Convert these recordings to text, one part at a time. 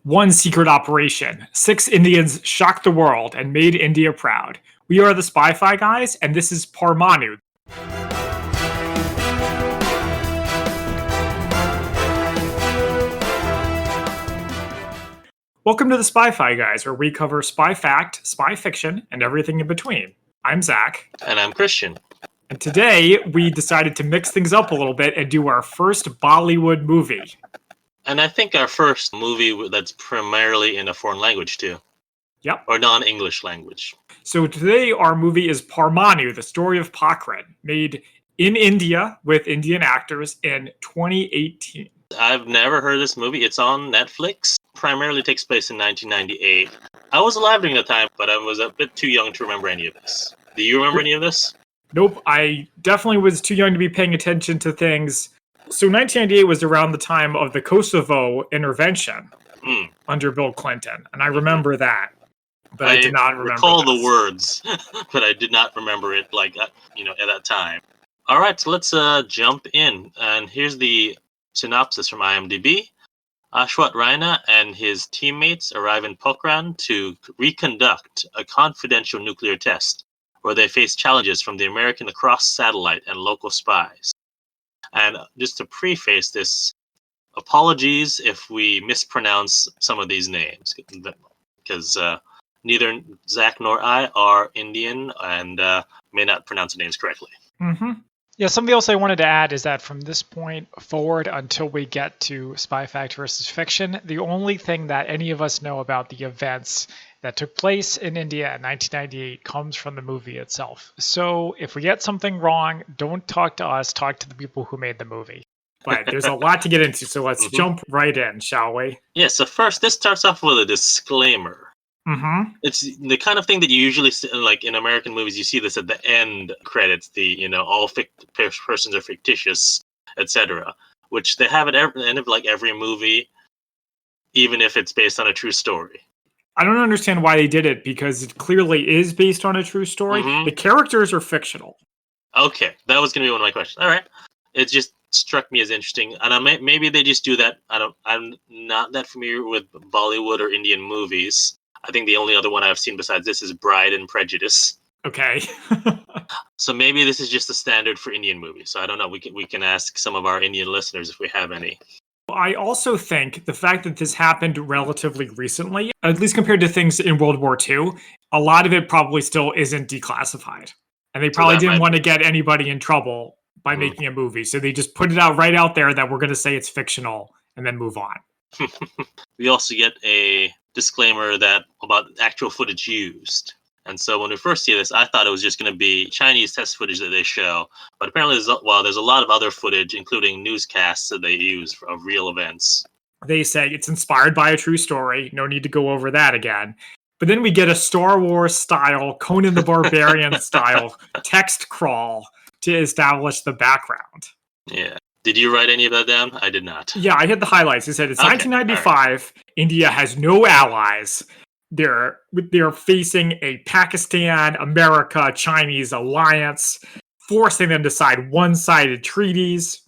One secret operation. 6 Indians shocked the world and made India proud. We are the Spy-Fi guys, and this is Parmanu. Welcome to the Spy-Fi guys, where we cover spy fact, spy fiction, and everything in between. I'm Zach. And I'm Christian. And today, we decided to mix things up a little bit and do our first Bollywood movie. And I think our first movie that's primarily in a foreign language, too. Yep. Or non-English language. So today, our movie is Parmanu, the Story of Pokhran, made in India with Indian actors in 2018. I've never heard of this movie. It's on Netflix. Primarily takes place in 1998. I was alive during the time, but I was a bit too young to remember any of this. Do you remember any of this? Nope, I definitely was too young to be paying attention to things. So 1998 was around the time of the Kosovo intervention under Bill Clinton, and I remember that, but I did not remember recall this. The words, but I did not remember it at that time. All right, so let's jump in, and here's the synopsis from IMDb. Ashwat Raina and his teammates arrive in Pokhran to reconduct a confidential nuclear test where they face challenges from the American cross-satellite and local spies. And just to preface this, apologies if we mispronounce some of these names, because neither Zach nor I are Indian and may not pronounce the names correctly. Mm-hmm. Yeah, something else I wanted to add is that from this point forward until we get to Spy Fact versus Fiction, the only thing that any of us know about the events that took place in India in 1998 comes from the movie itself. So if we get something wrong, don't talk to us, talk to the people who made the movie. But there's a lot to get into, so let's jump right in, shall we? Yeah, so first, this starts off with a disclaimer. Mm-hmm. It's the kind of thing that you usually see, like in American movies, you see this at the end credits, all persons are fictitious, etc., which they have at the end of every movie, even if it's based on a true story. I don't understand why they did it, because it clearly is based on a true story. The characters are fictional. Okay, that was going to be one of my questions. All right. It just struck me as interesting. And maybe they just do that. I'm not that familiar with Bollywood or Indian movies. I think the only other one I've seen besides this is Bride and Prejudice. Okay. So maybe this is just a standard for Indian movies. So I don't know. We can ask some of our Indian listeners if we have any. I also think the fact that this happened relatively recently, at least compared to things in World War II, a lot of it probably still isn't declassified. And they probably didn't want to get anybody in trouble by making a movie. So they just put it right out there that we're going to say it's fictional and then move on. We also get a disclaimer about actual footage used. And so when we first see this, I thought it was just going to be Chinese test footage that they show. But apparently, there's a lot of other footage, including newscasts that they use of real events. They say it's inspired by a true story. No need to go over that again. But then we get a Star Wars style, Conan the Barbarian style text crawl to establish the background. Yeah. Did you write any of that down? I did not. Yeah, I hit the highlights. It said it's 1995. Right. India has no allies. They're facing a Pakistan, America, Chinese alliance, forcing them to sign one-sided treaties.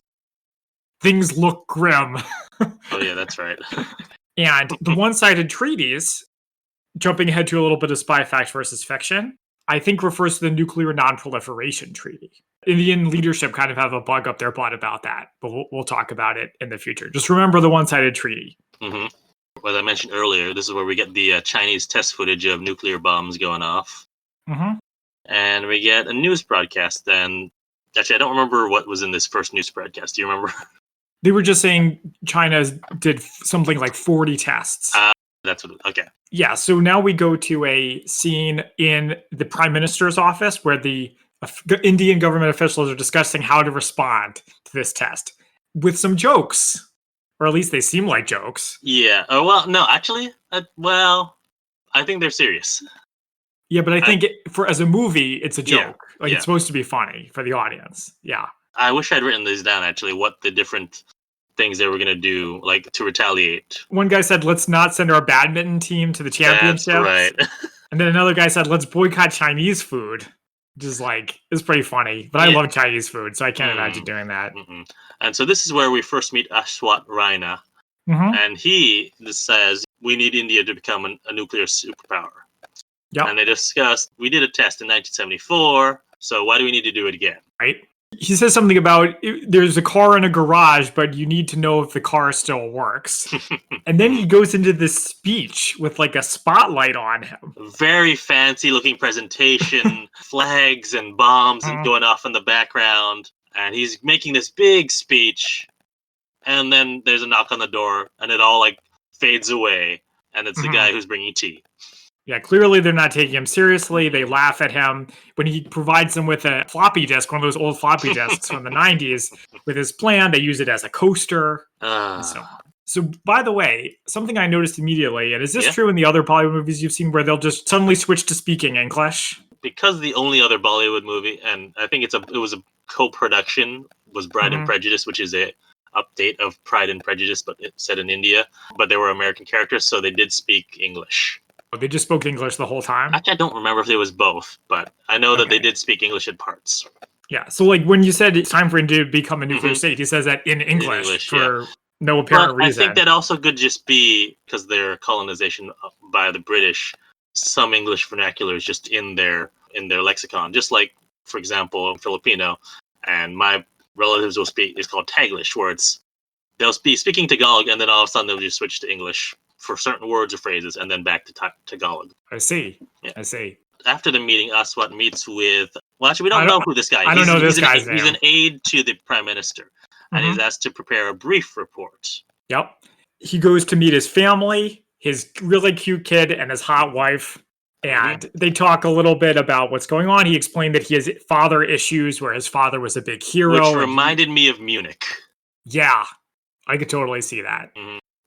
Things look grim. Oh, yeah, that's right. And the one-sided treaties, jumping ahead to a little bit of Spy Fact versus Fiction, I think refers to the Nuclear Non-Proliferation Treaty. Indian leadership kind of have a bug up their butt about that, but we'll talk about it in the future. Just remember the one-sided treaty. Mm-hmm. As I mentioned earlier, this is where we get the Chinese test footage of nuclear bombs going off. Mm-hmm. And we get a news broadcast. And actually, I don't remember what was in this first news broadcast. Do you remember? They were just saying China did something like 40 tests. Okay. Yeah, so now we go to a scene in the Prime Minister's office where the Indian government officials are discussing how to respond to this test with some jokes. Or at least they seem like jokes. Yeah. Oh, well, no, actually, I think they're serious. Yeah, but I think as a movie, it's a joke. Yeah, It's supposed to be funny for the audience. Yeah. I wish I'd written these down, actually, what the different things they were going to do, to retaliate. One guy said, let's not send our badminton team to the championships. That's right. And then another guy said, let's boycott Chinese food. Just it's pretty funny. But I love Chinese food, so I can't imagine doing that. Mm-hmm. And so this is where we first meet Ashwat Raina. Mm-hmm. And he says, we need India to become a nuclear superpower. Yep. And they discussed, we did a test in 1974, so why do we need to do it again? Right. He says something about there's a car in a garage, but you need to know if the car still works. And then he goes into this speech with like a spotlight on him. Very fancy looking presentation, flags and bombs and going off in the background. And he's making this big speech. And then there's a knock on the door and it all like fades away. And it's the guy who's bringing tea. Yeah, clearly they're not taking him seriously. They laugh at him when he provides them with a floppy disk, one of those old floppy disks from the 90s. With his plan, they use it as a coaster. And so on. So, by the way, something I noticed immediately, and is this true in the other Bollywood movies you've seen where they'll just suddenly switch to speaking English? Because the only other Bollywood movie, and I think it was a co-production, was Pride and Prejudice, which is a update of Pride and Prejudice, but it's set in India. But they were American characters, so they did speak English. Oh, they just spoke English the whole time? Actually, I don't remember if it was both, but I know that they did speak English at parts. Yeah, so like when you said it's time for India to become a nuclear state, he says that in English for no apparent reason. I think that also could just be because their colonization by the British. Some English vernacular is just in their lexicon. Just like, for example, Filipino, and my relatives will speak. It's called Taglish, where they'll be speaking Tagalog, and then all of a sudden they'll just switch to English for certain words or phrases, and then back to Tagalog. I see. Yeah. I see. After the meeting, Aswat meets with. Well, actually, we don't know who this guy is. I don't know this guy's name. He's an aide to the prime minister. And he's asked to prepare a brief report. Yep. He goes to meet his family, his really cute kid, and his hot wife. And they talk a little bit about what's going on. He explained that he has father issues where his father was a big hero. Which reminded me of Munich. Yeah. I could totally see that.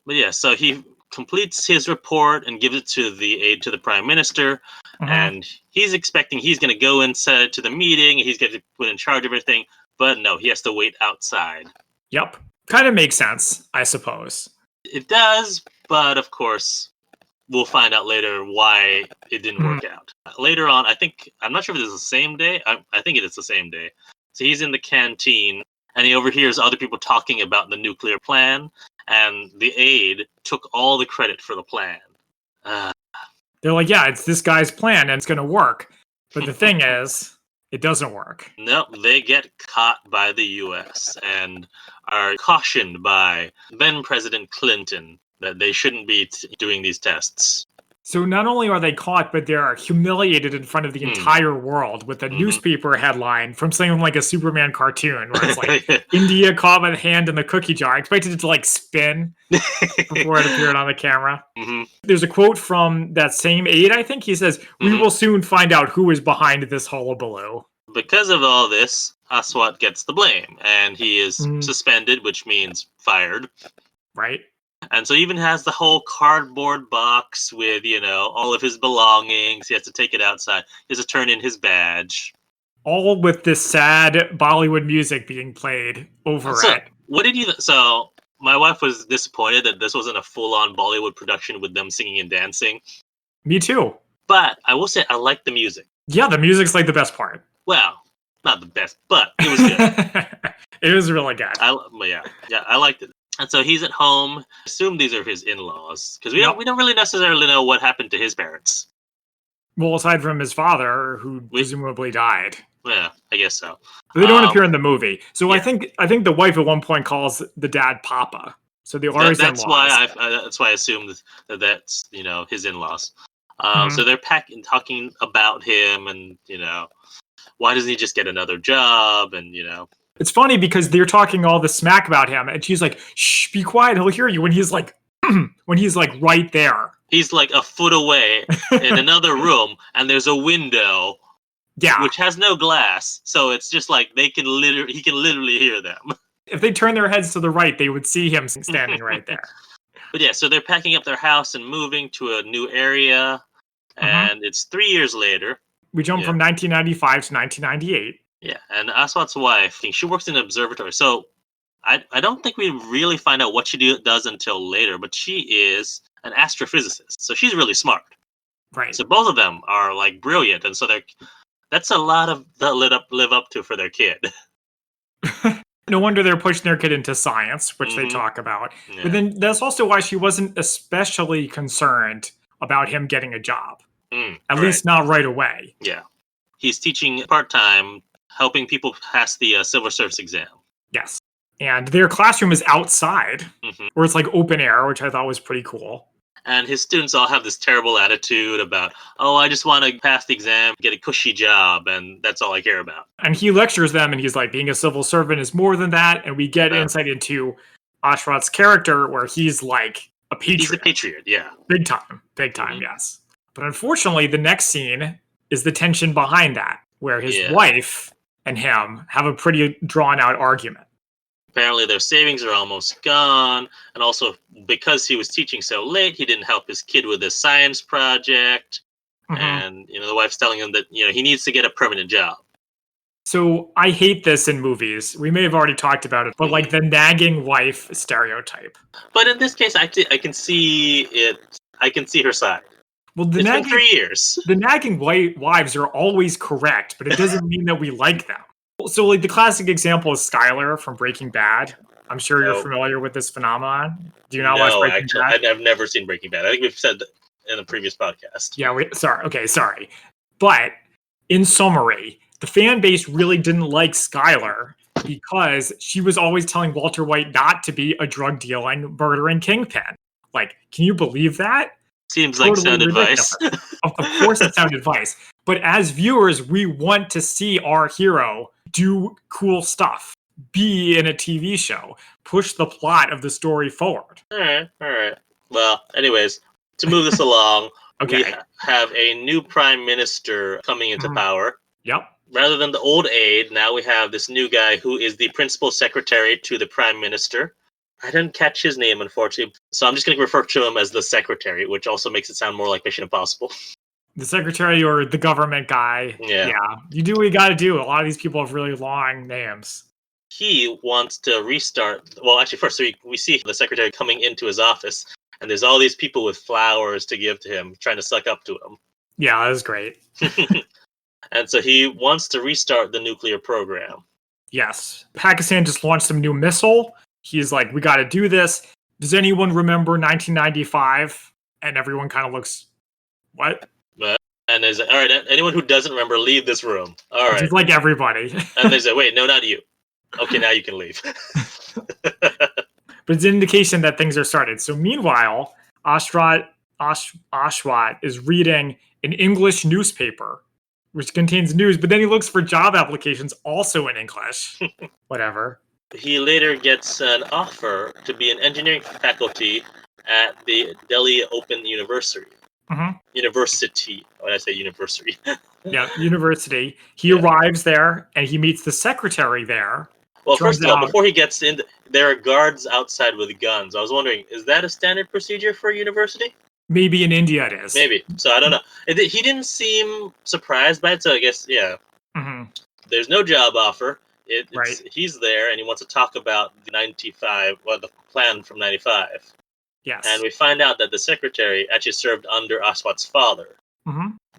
But yeah, so he completes his report and gives it to the aide to the prime minister. And he's expecting he's going to go inside to the meeting. He's going to be put in charge of everything. But no, he has to wait outside. Yep. Kind of makes sense, I suppose. It does, but of course, we'll find out later why it didn't work out. Later on, I'm not sure if it's the same day. I think it is the same day. So he's in the canteen, and he overhears other people talking about the nuclear plan, and the aide took all the credit for the plan. They're like, yeah, it's this guy's plan, and it's going to work. But the thing is, it doesn't work. Nope, they get caught by the U.S. and are cautioned by then President Clinton that they shouldn't be doing these tests. So not only are they caught, but they're humiliated in front of the entire world with a newspaper headline from something like a Superman cartoon where it's like, India caught by the hand in the cookie jar. I expected it to like spin before it appeared on the camera. There's a quote from that same aide, I think. He says, we will soon find out who is behind this hullabaloo. Because of all this, Aswat gets the blame, and he is suspended, which means fired. Right. And so he even has the whole cardboard box with, all of his belongings. He has to take it outside. He has to turn in his badge. All with this sad Bollywood music being played over it. What did you... So, my wife was disappointed that this wasn't a full-on Bollywood production with them singing and dancing. Me too. But I will say I like the music. Yeah, the music's like the best part. Well, not the best, but it was good. It was really good. Yeah, I liked it. And so he's at home. I assume these are his in-laws, because we don't really necessarily know what happened to his parents. Well, aside from his father, who presumably died. Yeah, I guess so. But they don't appear in the movie. So I think the wife at one point calls the dad Papa. So they are his in-laws. That's why I assumed that's his in-laws. So they're talking about him, and why doesn't he just get another job, and It's funny because they're talking all the smack about him, and she's like, "Shh, be quiet. He'll hear you." When he's like, right there. He's like a foot away in another room, and there's a window, which has no glass, so it's just like he can literally hear them. If they turn their heads to the right, they would see him standing right there. But yeah, so they're packing up their house and moving to a new area, and it's 3 years later. We jump from 1995 to 1998. Yeah, and Aswat's wife, she works in an observatory. So I don't think we really find out what she does until later, but she is an astrophysicist. So she's really smart. Right. So both of them are like brilliant, and so that's a lot of live up to for their kid. No wonder they're pushing their kid into science, which they talk about. Yeah. But then that's also why she wasn't especially concerned about him getting a job. At least not right away. Yeah. He's teaching part-time, helping people pass the civil service exam. Yes. And their classroom is outside, Mhm. where it's like open air, which I thought was pretty cool. And his students all have this terrible attitude about, oh, I just want to pass the exam, get a cushy job, and that's all I care about. And he lectures them, and he's like, being a civil servant is more than that. And we get insight into Ashrat's character, where he's like a patriot. He's a patriot, yeah. Big time, yes. But unfortunately, the next scene is the tension behind that, where his wife and him have a pretty drawn-out argument. Apparently their savings are almost gone, and also because he was teaching so late, he didn't help his kid with his science project. And the wife's telling him that he needs to get a permanent job. So I hate this in movies. We may have already talked about it, but like the nagging wife stereotype. But in this case, I can see it. I can see her side. Well, It's been 3 years. The nagging wives are always correct, but it doesn't mean that we like them. So, like, the classic example is Skylar from Breaking Bad. I'm sure you're familiar with this phenomenon. Do you not watch Breaking Bad? I've never seen Breaking Bad. I think we've said that in a previous podcast. Yeah, sorry. But in summary, the fan base really didn't like Skylar because she was always telling Walter White not to be a drug-dealing, murdering kingpin. Like, can you believe that? Seems like sound advice. Of course it's sound advice. But as viewers, we want to see our hero do cool stuff, be in a TV show, push the plot of the story forward. All right. Well, anyways, to move this along, we have a new prime minister coming into power. Yep. Rather than the old aide, now we have this new guy who is the principal secretary to the prime minister. I didn't catch his name, unfortunately, so I'm just going to refer to him as the secretary, which also makes it sound more like Mission Impossible. The secretary or the government guy. Yeah. You do what you got to do. A lot of these people have really long names. He wants to restart. Well, actually, first we see the secretary coming into his office, and there's all these people with flowers to give to him, trying to suck up to him. Yeah, that was great. And so he wants to restart the nuclear program. Yes. Pakistan just launched some new missile. He's like, we got to do this. Does anyone remember 1995? And everyone kind of looks, what? And there's all right, anyone who doesn't remember, leave this room. All right. Just like everybody. And they say, wait, no, not you. Okay, now you can leave. But it's an indication that things are started. So meanwhile, Ashwat is reading an English newspaper, which contains news, but then he looks for job applications also in English. Whatever. He later gets an offer to be an engineering faculty at the Delhi Open University. University. When I say university. Yeah, university. He arrives there and he meets the secretary there. Well, first of all, before he gets in, there are guards outside with guns. I was wondering, is that a standard procedure for a university? Maybe in India it is. Maybe. So I don't know. He didn't seem surprised by it, so I guess, yeah. There's no job offer. He's there and he wants to talk about the the plan from 95. Yes. And we find out that the secretary actually served under Aswat's father.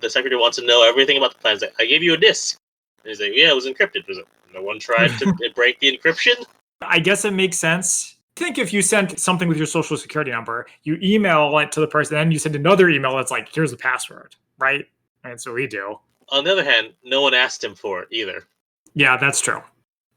The secretary wants to know everything about the plans. Like, I gave you a disk. And he's like, yeah, it was encrypted. Was it? No one tried to break the encryption? I guess it makes sense. Think if you sent something with your social security number, you email it to the person, and then you send another email that's like, here's the password, right? And so we do. On the other hand, no one asked him for it either. Yeah, that's true.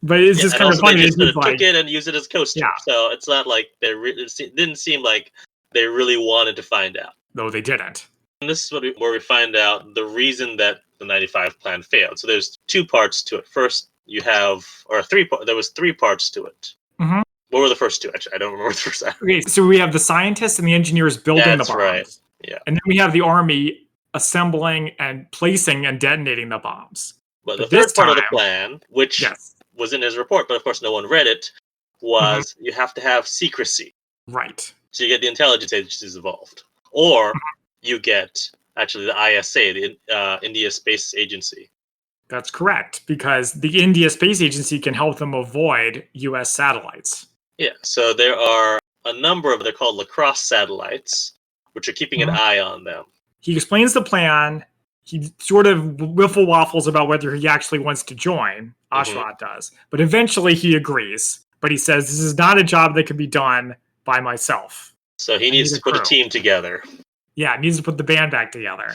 But it's just kind of funny. They just took it and used it as coaster. Yeah. So it's not like it didn't seem like they really wanted to find out. No, they didn't. And this is where we find out the reason that the 95 plan failed. So there's two parts to it. First, there was three parts to it. What were the first two? Actually, I don't remember the first. Okay, so we have the scientists and the engineers building the bombs. That's right. Yeah. And then we have the army assembling and placing and detonating the bombs. But the third part of the plan, which was in his report, but of course no one read it, was you have to have secrecy. Right. So you get the intelligence agencies involved. Or you get, actually, the ISA, the India Space Agency. That's correct, because the India Space Agency can help them avoid U.S. satellites. Yeah, so there are a number of, they're called lacrosse satellites, which are keeping an eye on them. He explains the plan, he sort of wiffle waffles about whether he actually wants to join. Ashwat does. But eventually he agrees. But he says, this is not a job that can be done by myself. So he needs to put a team together. Yeah, needs to put the band back together.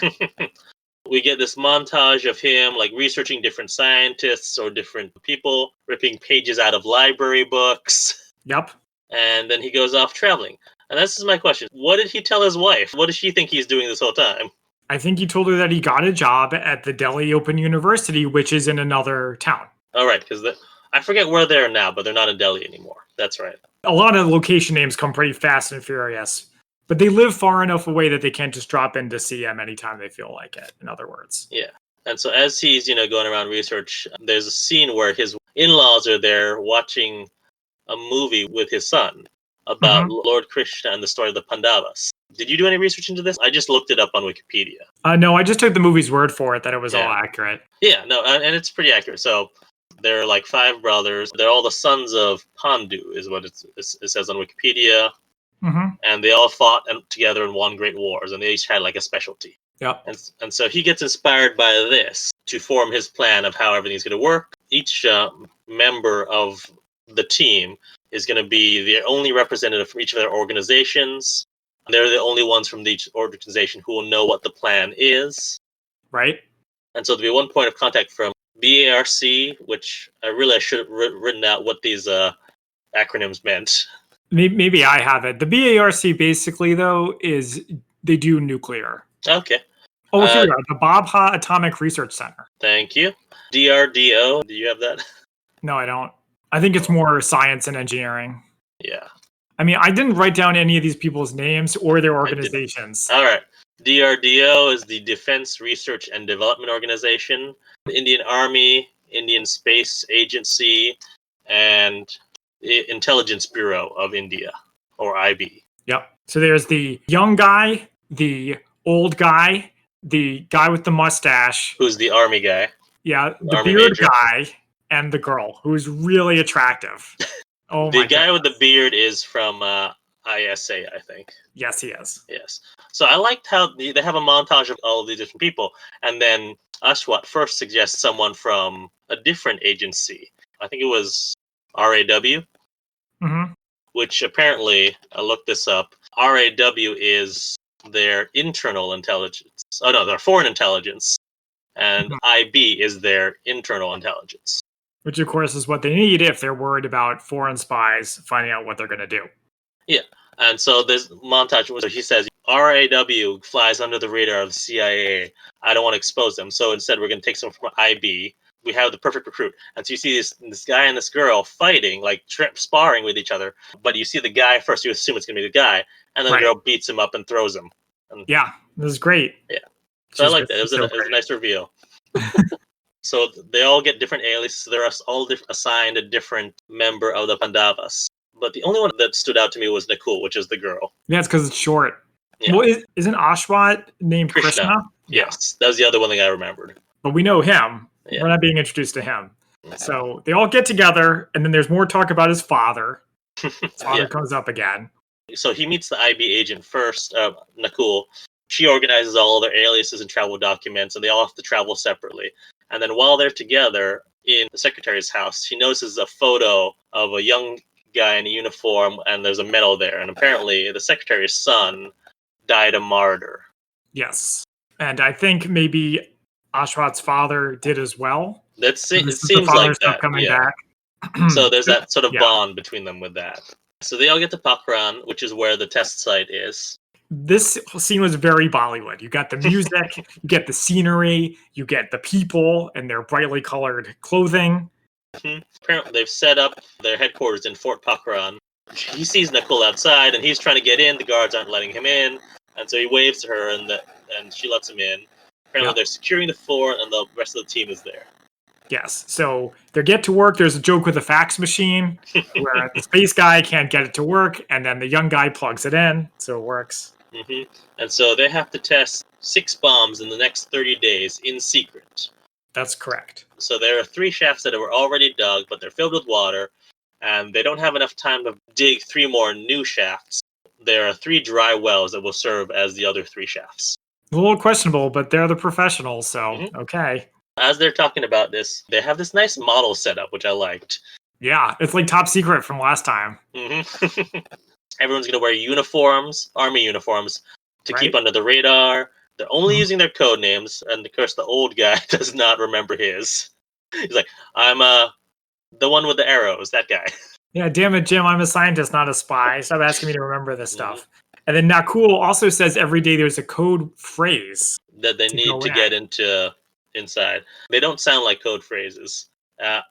We get this montage of him like researching different scientists or different people, ripping pages out of library books. Yep. And then he goes off traveling. And this is my question. What did he tell his wife? What does she think he's doing this whole time? I think he told her that he got a job at the Delhi Open University, which is in another town. All right, because I forget where they're now, but they're not in Delhi anymore. That's right. A lot of location names come pretty fast and furious. But they live far enough away that they can't just drop in to see him anytime they feel like it, in other words. Yeah. And so as he's, going around research, there's a scene where his in-laws are there watching a movie with his son about Lord Krishna and the story of the Pandavas. Did you do any research into this? I just looked it up on Wikipedia. No, I just took the movie's word for it, that it was all accurate. Yeah, no, and it's pretty accurate. So there are like 5 brothers. They're all the sons of Pandu, is what it says on Wikipedia. And they all fought together and won great wars, and they each had like a specialty. Yep. And so he gets inspired by this to form his plan of how everything's going to work. Each member of the team is going to be the only representative from each of their organizations. They're the only ones from each organization who will know what the plan is. Right. And so there'll be one point of contact from BARC, which I should have written out what these acronyms meant. Maybe I have it. The BARC basically, though, is they do nuclear. Okay. Oh, here we are. The Babha Atomic Research Center. Thank you. DRDO. Do you have that? No, I don't. I think it's more science and engineering. Yeah. I mean, I didn't write down any of these people's names or their organizations. All right. DRDO is the Defense Research and Development Organization, the Indian Army, Indian Space Agency, and the Intelligence Bureau of India, or IB. Yep. So there's the young guy, the old guy, the guy with the mustache. Who's the Army guy. Yeah, the beard guy, and the girl, who's really attractive. Oh, the guy with the beard is from ISA, I think. Yes, he is. Yes. So I liked how they have a montage of all of these different people, and then Ashwat first suggests someone from a different agency. I think it was RAW, which apparently, I looked this up, RAW is their internal intelligence. Oh, no, their foreign intelligence. And IB is their internal intelligence. Which, of course, is what they need if they're worried about foreign spies finding out what they're going to do. Yeah. And so this montage, where he says, RAW flies under the radar of the CIA. I don't want to expose them. So instead, we're going to take someone from IB. We have the perfect recruit. And so you see this guy and this girl fighting, like sparring with each other. But you see the guy first, you assume it's going to be the guy. And then the girl beats him up and throws him. And, yeah, this is great. Yeah. So I like that. It was a nice reveal. So they all get different aliases. So they're all assigned a different member of the Pandavas. But the only one that stood out to me was Nakul, which is the girl. Yeah, it's because it's short. Yeah. Well, isn't Ashwat named Krishna? Yes, that was the other one thing I remembered. But we know him. Yeah. We're not being introduced to him. So they all get together, and then there's more talk about his father. His father comes up again. So he meets the IB agent first, Nakul. She organizes all their aliases and travel documents, and they all have to travel separately. And then while they're together in the secretary's house, he notices a photo of a young guy in a uniform, and there's a medal there. And apparently the secretary's son died a martyr. Yes. And I think maybe Ashwat's father did as well. It seems like that. Coming back. So there's that sort of bond between them with that. So they all get to Pokhran, which is where the test site is. This scene was very Bollywood. You got the music, you get the scenery, you get the people and their brightly colored clothing. Apparently they've set up their headquarters in Fort Pokhran. He sees Nakul outside, and he's trying to get in. The guards aren't letting him in, and so he waves to her, and she lets him in. Apparently they're securing the fort, and the rest of the team is there. Yes, so they get to work. There's a joke with a fax machine where the space guy can't get it to work, and then the young guy plugs it in, so it works. And so they have to test 6 bombs in the next 30 days in secret. That's correct. So there are 3 shafts that were already dug, but they're filled with water, and they don't have enough time to dig 3 more new shafts. There are 3 dry wells that will serve as the other 3 shafts. A little questionable, but they're the professionals, so Mhm. okay. As they're talking about this, they have this nice model set up, which I liked. Yeah, it's like top secret from last time, hmm Everyone's going to wear uniforms, army uniforms, to keep right? under the radar. They're only Mhm. using their code names, and of course, the old guy does not remember his. He's like, I'm the one with the arrows, that guy. Yeah, damn it, Jim, I'm a scientist, not a spy. Stop asking me to remember this hmm stuff. And then Nakul also says every day there's a code phrase That they to need go to in. get into inside. They don't sound like code phrases. I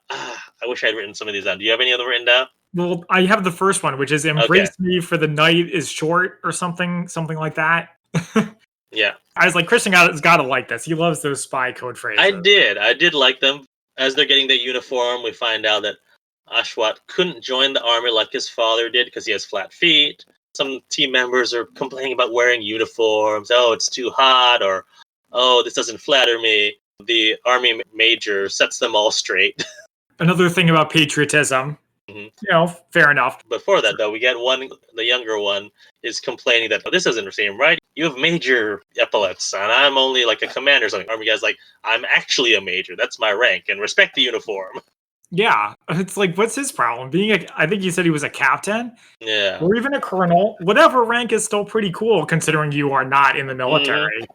wish I'd written some of these down. Do you have any of them written down? Well, I have the first one, which is Okay. "Embrace me, for the night is short" or something like that. Yeah. I was like, Christian has got to like this. He loves those spy code I phrases. did. I did like them. As they're getting their uniform, we find out that Ashwat couldn't join the army like his father did because he has flat feet. Some team members are complaining about wearing uniforms. Oh, it's too hot, or oh, this doesn't flatter me. The army major sets them all straight. Another thing about patriotism, Mhm. fair enough. Before that, though, we get one. The younger one is complaining that, oh, this doesn't seem right. You have major epaulets, and I'm only like a commander or something. Army guy's like, I'm actually a major. That's my rank, and respect the uniform. Yeah, it's like, what's his problem? I think he said he was a captain Yeah. or even a colonel. Whatever rank is still pretty cool considering you are not in the hmm military.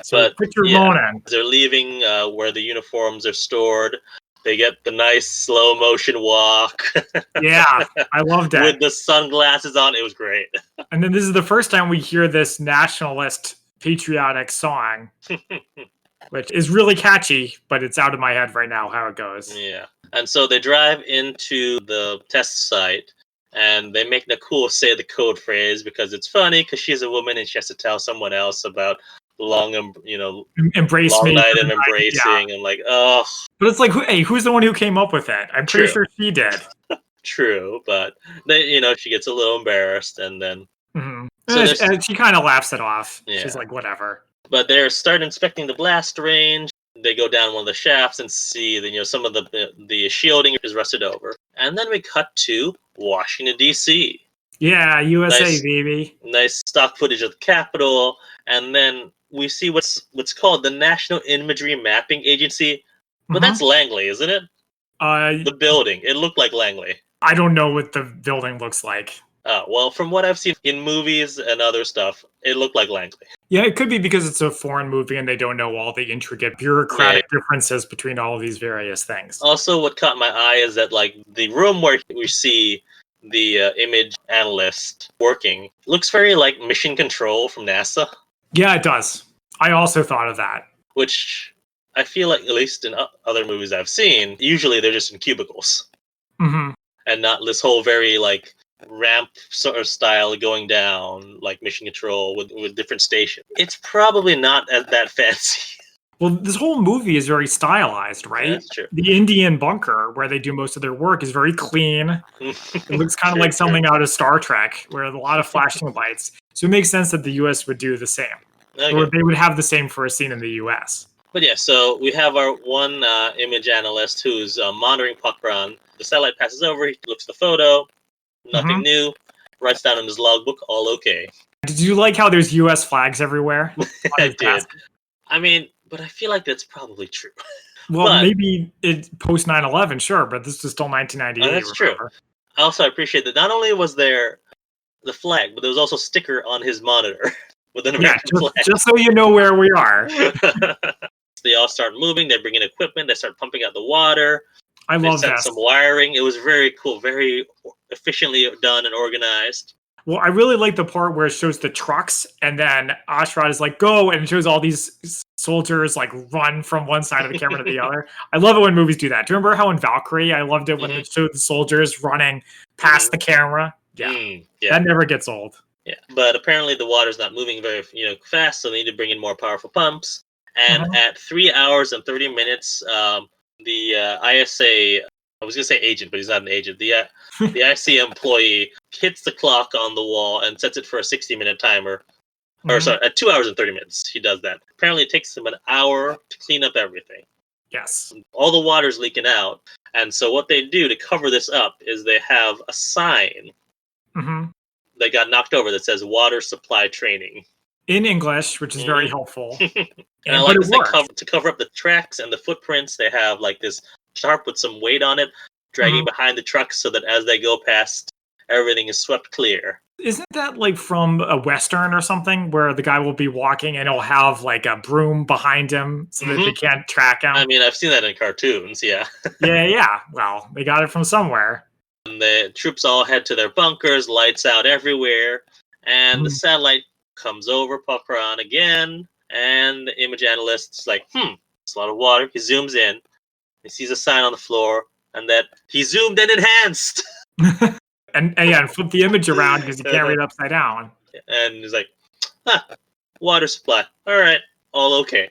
So But quit your yeah, moaning. as they're leaving where the uniforms are stored, they get the nice slow motion walk Yeah, I loved it. with the sunglasses on. It was great. And then this is the first time we hear this nationalist patriotic song, which is really catchy, but it's out of my head right now how it goes. Yeah. And so they drive into the test site and they make Nakul say the code phrase because it's funny because she's a woman and she has to tell someone else about long, Embrace long me night for the and night. Yeah. embracing. And like, oh, But it's like, hey, who's the one who came up with it? I'm pretty true, sure she did. true. But they, she gets a little embarrassed and then, Mhm. so there's, And she kind of laughs it off. She's yeah. like, whatever. But they're start inspecting the blast range. They go down one of the shafts and see that some of the shielding is rusted over. And then we cut to Washington D.C. Yeah, USA, Nice, baby. nice stock footage of the Capitol, and then we see what's called the National Imagery Mapping Agency. But Mhm. that's Langley, isn't it? Uh, The building. It looked like Langley. I don't know what the building looks like. Well, from what I've seen in movies and other stuff, it looked like Langley. Yeah, it could be because it's a foreign movie and they don't know all the intricate Yeah. bureaucratic differences between all of these various things. Also, what caught my eye is that like the room where we see the image analyst working looks very like Mission Control from NASA, Yeah, it does. I also thought of that. which I feel like at least in other movies I've seen, usually they're just in cubicles Hmm. and not this whole very like ramp sort of style going down like Mission Control with different stations. It's probably not that fancy. Well, this whole movie is very stylized, right? That's true. The Indian bunker where they do most of their work is very clean. It looks kind of like something out of Star Trek, where there's a lot of flashing lights. So it makes sense that the US would do the same. Okay. Or they would have the same for a scene in the US. But yeah, so we have our one image analyst who's monitoring Pokhran. The satellite passes over, he looks at the photo, nothing new, writes down in his logbook, all okay. Did you like how there's US flags everywhere? I did. I mean, but I feel like that's probably true. Well, But- maybe it post 9/11, sure, but this is still 1998. That's remember? true. Also, I appreciate that not only was there the flag, but there was also a sticker on his monitor with an Yeah, American flag. just so you know where we are. They all start moving. They bring in equipment. They start pumping out the water. I They love set this. some wiring. It was very cool, very efficiently done and organized. Well, I really like the part where it shows the trucks, and then Ashrad is like, "Go!" and it shows all these soldiers like run from one side of the camera to the other. I love it when movies do that. Do you remember how in Valkyrie, I loved it when it showed the soldiers running past the camera? Yeah, Yeah. that never gets old. Yeah, but apparently the water's not moving very fast, so they need to bring in more powerful pumps. And at 3 hours and 30 minutes, the ISA, I was gonna say agent, but he's not an agent. The IC employee hits the clock on the wall and sets it for a 60-minute timer. Or sorry, at 2 hours and 30 minutes, he does that. Apparently, it takes him an hour to clean up everything. Yes. All the water's leaking out, and so what they do to cover this up is they have a sign that got knocked over that says "Water Supply Training." in English, which is very helpful. And I like this, to cover up the tracks and the footprints, they have like this tarp with some weight on it, dragging behind the trucks so that as they go past, everything is swept clear. Isn't that like from a Western or something where the guy will be walking and he'll have like a broom behind him so that they can't track him? I mean, I've seen that in cartoons, yeah. Yeah. Well, they got it from somewhere. And the troops all head to their bunkers, lights out everywhere, and the satellite comes over Pokhran again, and the image analyst's like, there's a lot of water. He zooms in, he sees a sign on the floor, and that he zoomed and enhanced. and flip the image around because you can't read it upside down. And he's like, water supply. All right, all okay.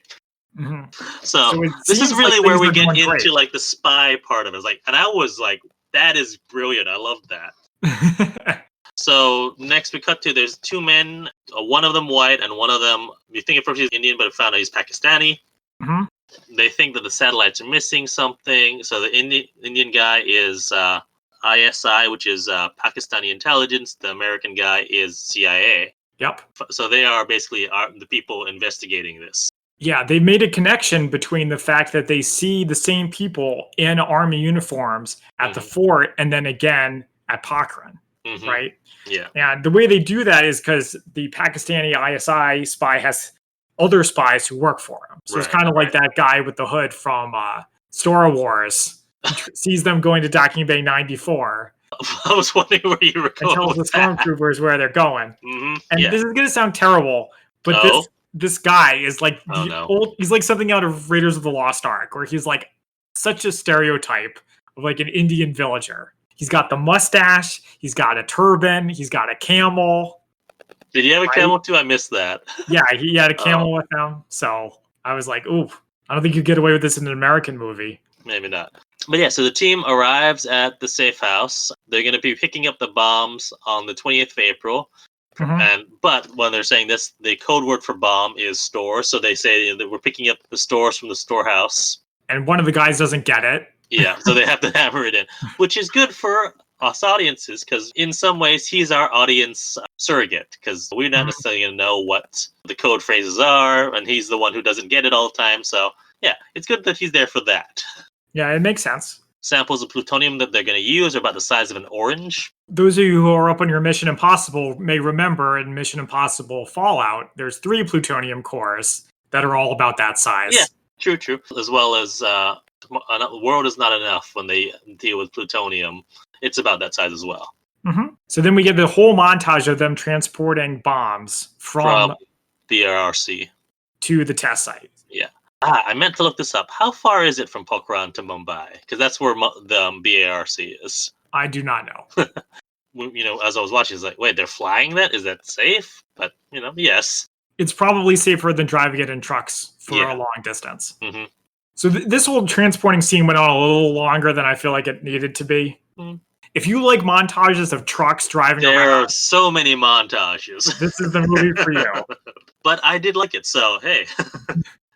So this is really like where we get into like the spy part of it. Like, and I was like, that is brilliant. I love that. So next we cut to there's two men, one of them white and one of them, you think at first he's Indian, but found out he's Pakistani. They think that the satellites are missing something. So the Indian guy is ISI, which is Pakistani intelligence. The American guy is CIA. Yep. So they are basically the people investigating this. Yeah, they made a connection between the fact that they see the same people in army uniforms at the fort and then again at Pokhran, right? Yeah. And the way they do that is because the Pakistani ISI spy has other spies who work for him. So it's kind of like that guy with the hood from Story Wars. He sees them going to Docking Bay 94. I was wondering where you were going. And tells the stormtroopers where they're going. And this is going to sound terrible, but this guy is like he's like something out of Raiders of the Lost Ark, where he's like such a stereotype of like an Indian villager. He's got the mustache, he's got a turban, he's got a camel. Did you have a camel too? I missed that. Yeah, he had a camel with him. So I was like, ooh, I don't think you get away with this in an American movie. Maybe not. But yeah, so the team arrives at the safe house. They're going to be picking up the bombs on the 20th of April. But when they're saying this, the code word for bomb is store. So they say that we're picking up the stores from the storehouse. And one of the guys doesn't get it. Yeah, so they have to hammer it in, which is good for us audiences because in some ways he's our audience surrogate because we're not necessarily going to know what the code phrases are, and he's the one who doesn't get it all the time. So yeah, it's good that he's there for that. Yeah, it makes sense. Samples of plutonium that they're going to use are about the size of an orange. Those of you who are up on your Mission Impossible may remember in Mission Impossible Fallout, there's 3 plutonium cores that are all about that size. Yeah, true. As well as the world is not enough when they deal with plutonium. It's about that size as well. So then we get the whole montage of them transporting bombs from the RRC to the test site. Yeah. I meant to look this up. How far is it from Pokhran to Mumbai? Because that's where the BARC is. I do not know. As I was watching, it's like, wait, they're flying that? Is that safe? But, yes. It's probably safer than driving it in trucks for a long distance. So this whole transporting scene went on a little longer than I feel like it needed to be. If you like montages of trucks driving around. There are so many montages. This is the movie for you. But I did like it, so hey.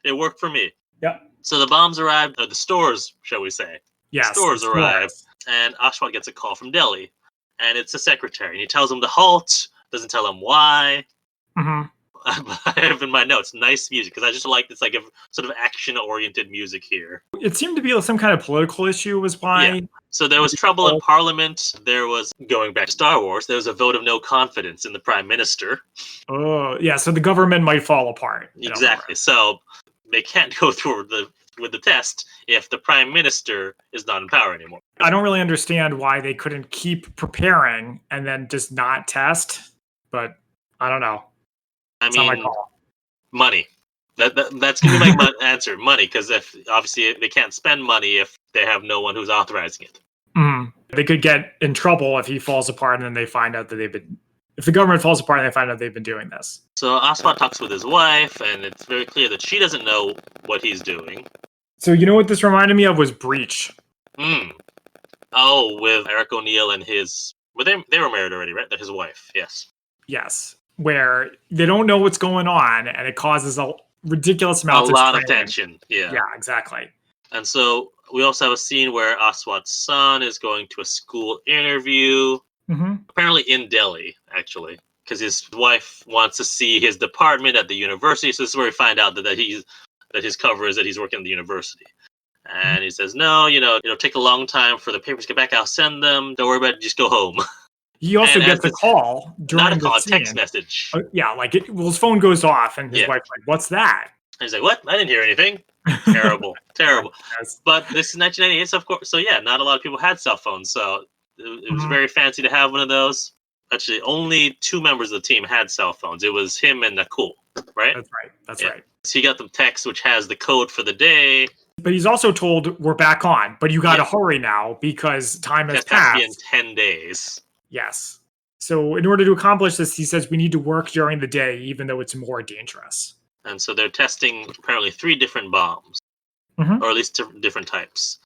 It worked for me. Yep. So the bombs arrived, the stores, shall we say. Yes. The stores arrived, and Ashwat gets a call from Delhi. And it's the secretary. And he tells him to halt, doesn't tell him why. I have in my notes, nice music, because I just like this like a sort of action-oriented music here. It seemed to be some kind of political issue was why. Yeah. So there was trouble in Parliament. There was, going back to Star Wars, there was a vote of no confidence in the Prime Minister. Oh, yeah, so the government might fall apart. Exactly. So they can't go through with the test if the Prime Minister is not in power anymore. I don't really understand why they couldn't keep preparing and then just not test, but I don't know. I mean, money. That's going to be my answer. Money, because if obviously they can't spend money if they have no one who's authorizing it. They could get in trouble if he falls apart and then they find out that if the government falls apart and they find out they've been doing this. So Aswat talks with his wife, and it's very clear that she doesn't know what he's doing. So you know what this reminded me of was Breach. Oh, with Eric O'Neill and his... Well, they were married already, right? His wife, yes. Yes. Where they don't know what's going on, and it causes a ridiculous amount of tension. Yeah, exactly. And so we also have a scene where Aswat's son is going to a school interview, apparently in Delhi, actually, because his wife wants to see his department at the university. So this is where we find out that his cover is that he's working at the university. And he says, no, it'll take a long time for the papers to get back. I'll send them. Don't worry about it. Just go home. He also gets a call during not a call, the a text message. Yeah, his phone goes off, and his wife's like, "What's that?" And he's like, "What? I didn't hear anything." Terrible. Yes. But this is 1998, so of course, not a lot of people had cell phones, so it was very fancy to have one of those. Actually, only 2 members of the team had cell phones. It was him and Nakul, right? That's right. So he got the text, which has the code for the day. But he's also told, we're back on, but you got to hurry now because time has passed. It has to be in 10 days. Yes. So in order to accomplish this, he says we need to work during the day, even though it's more dangerous. And so they're testing apparently 3 different bombs, or at least different types.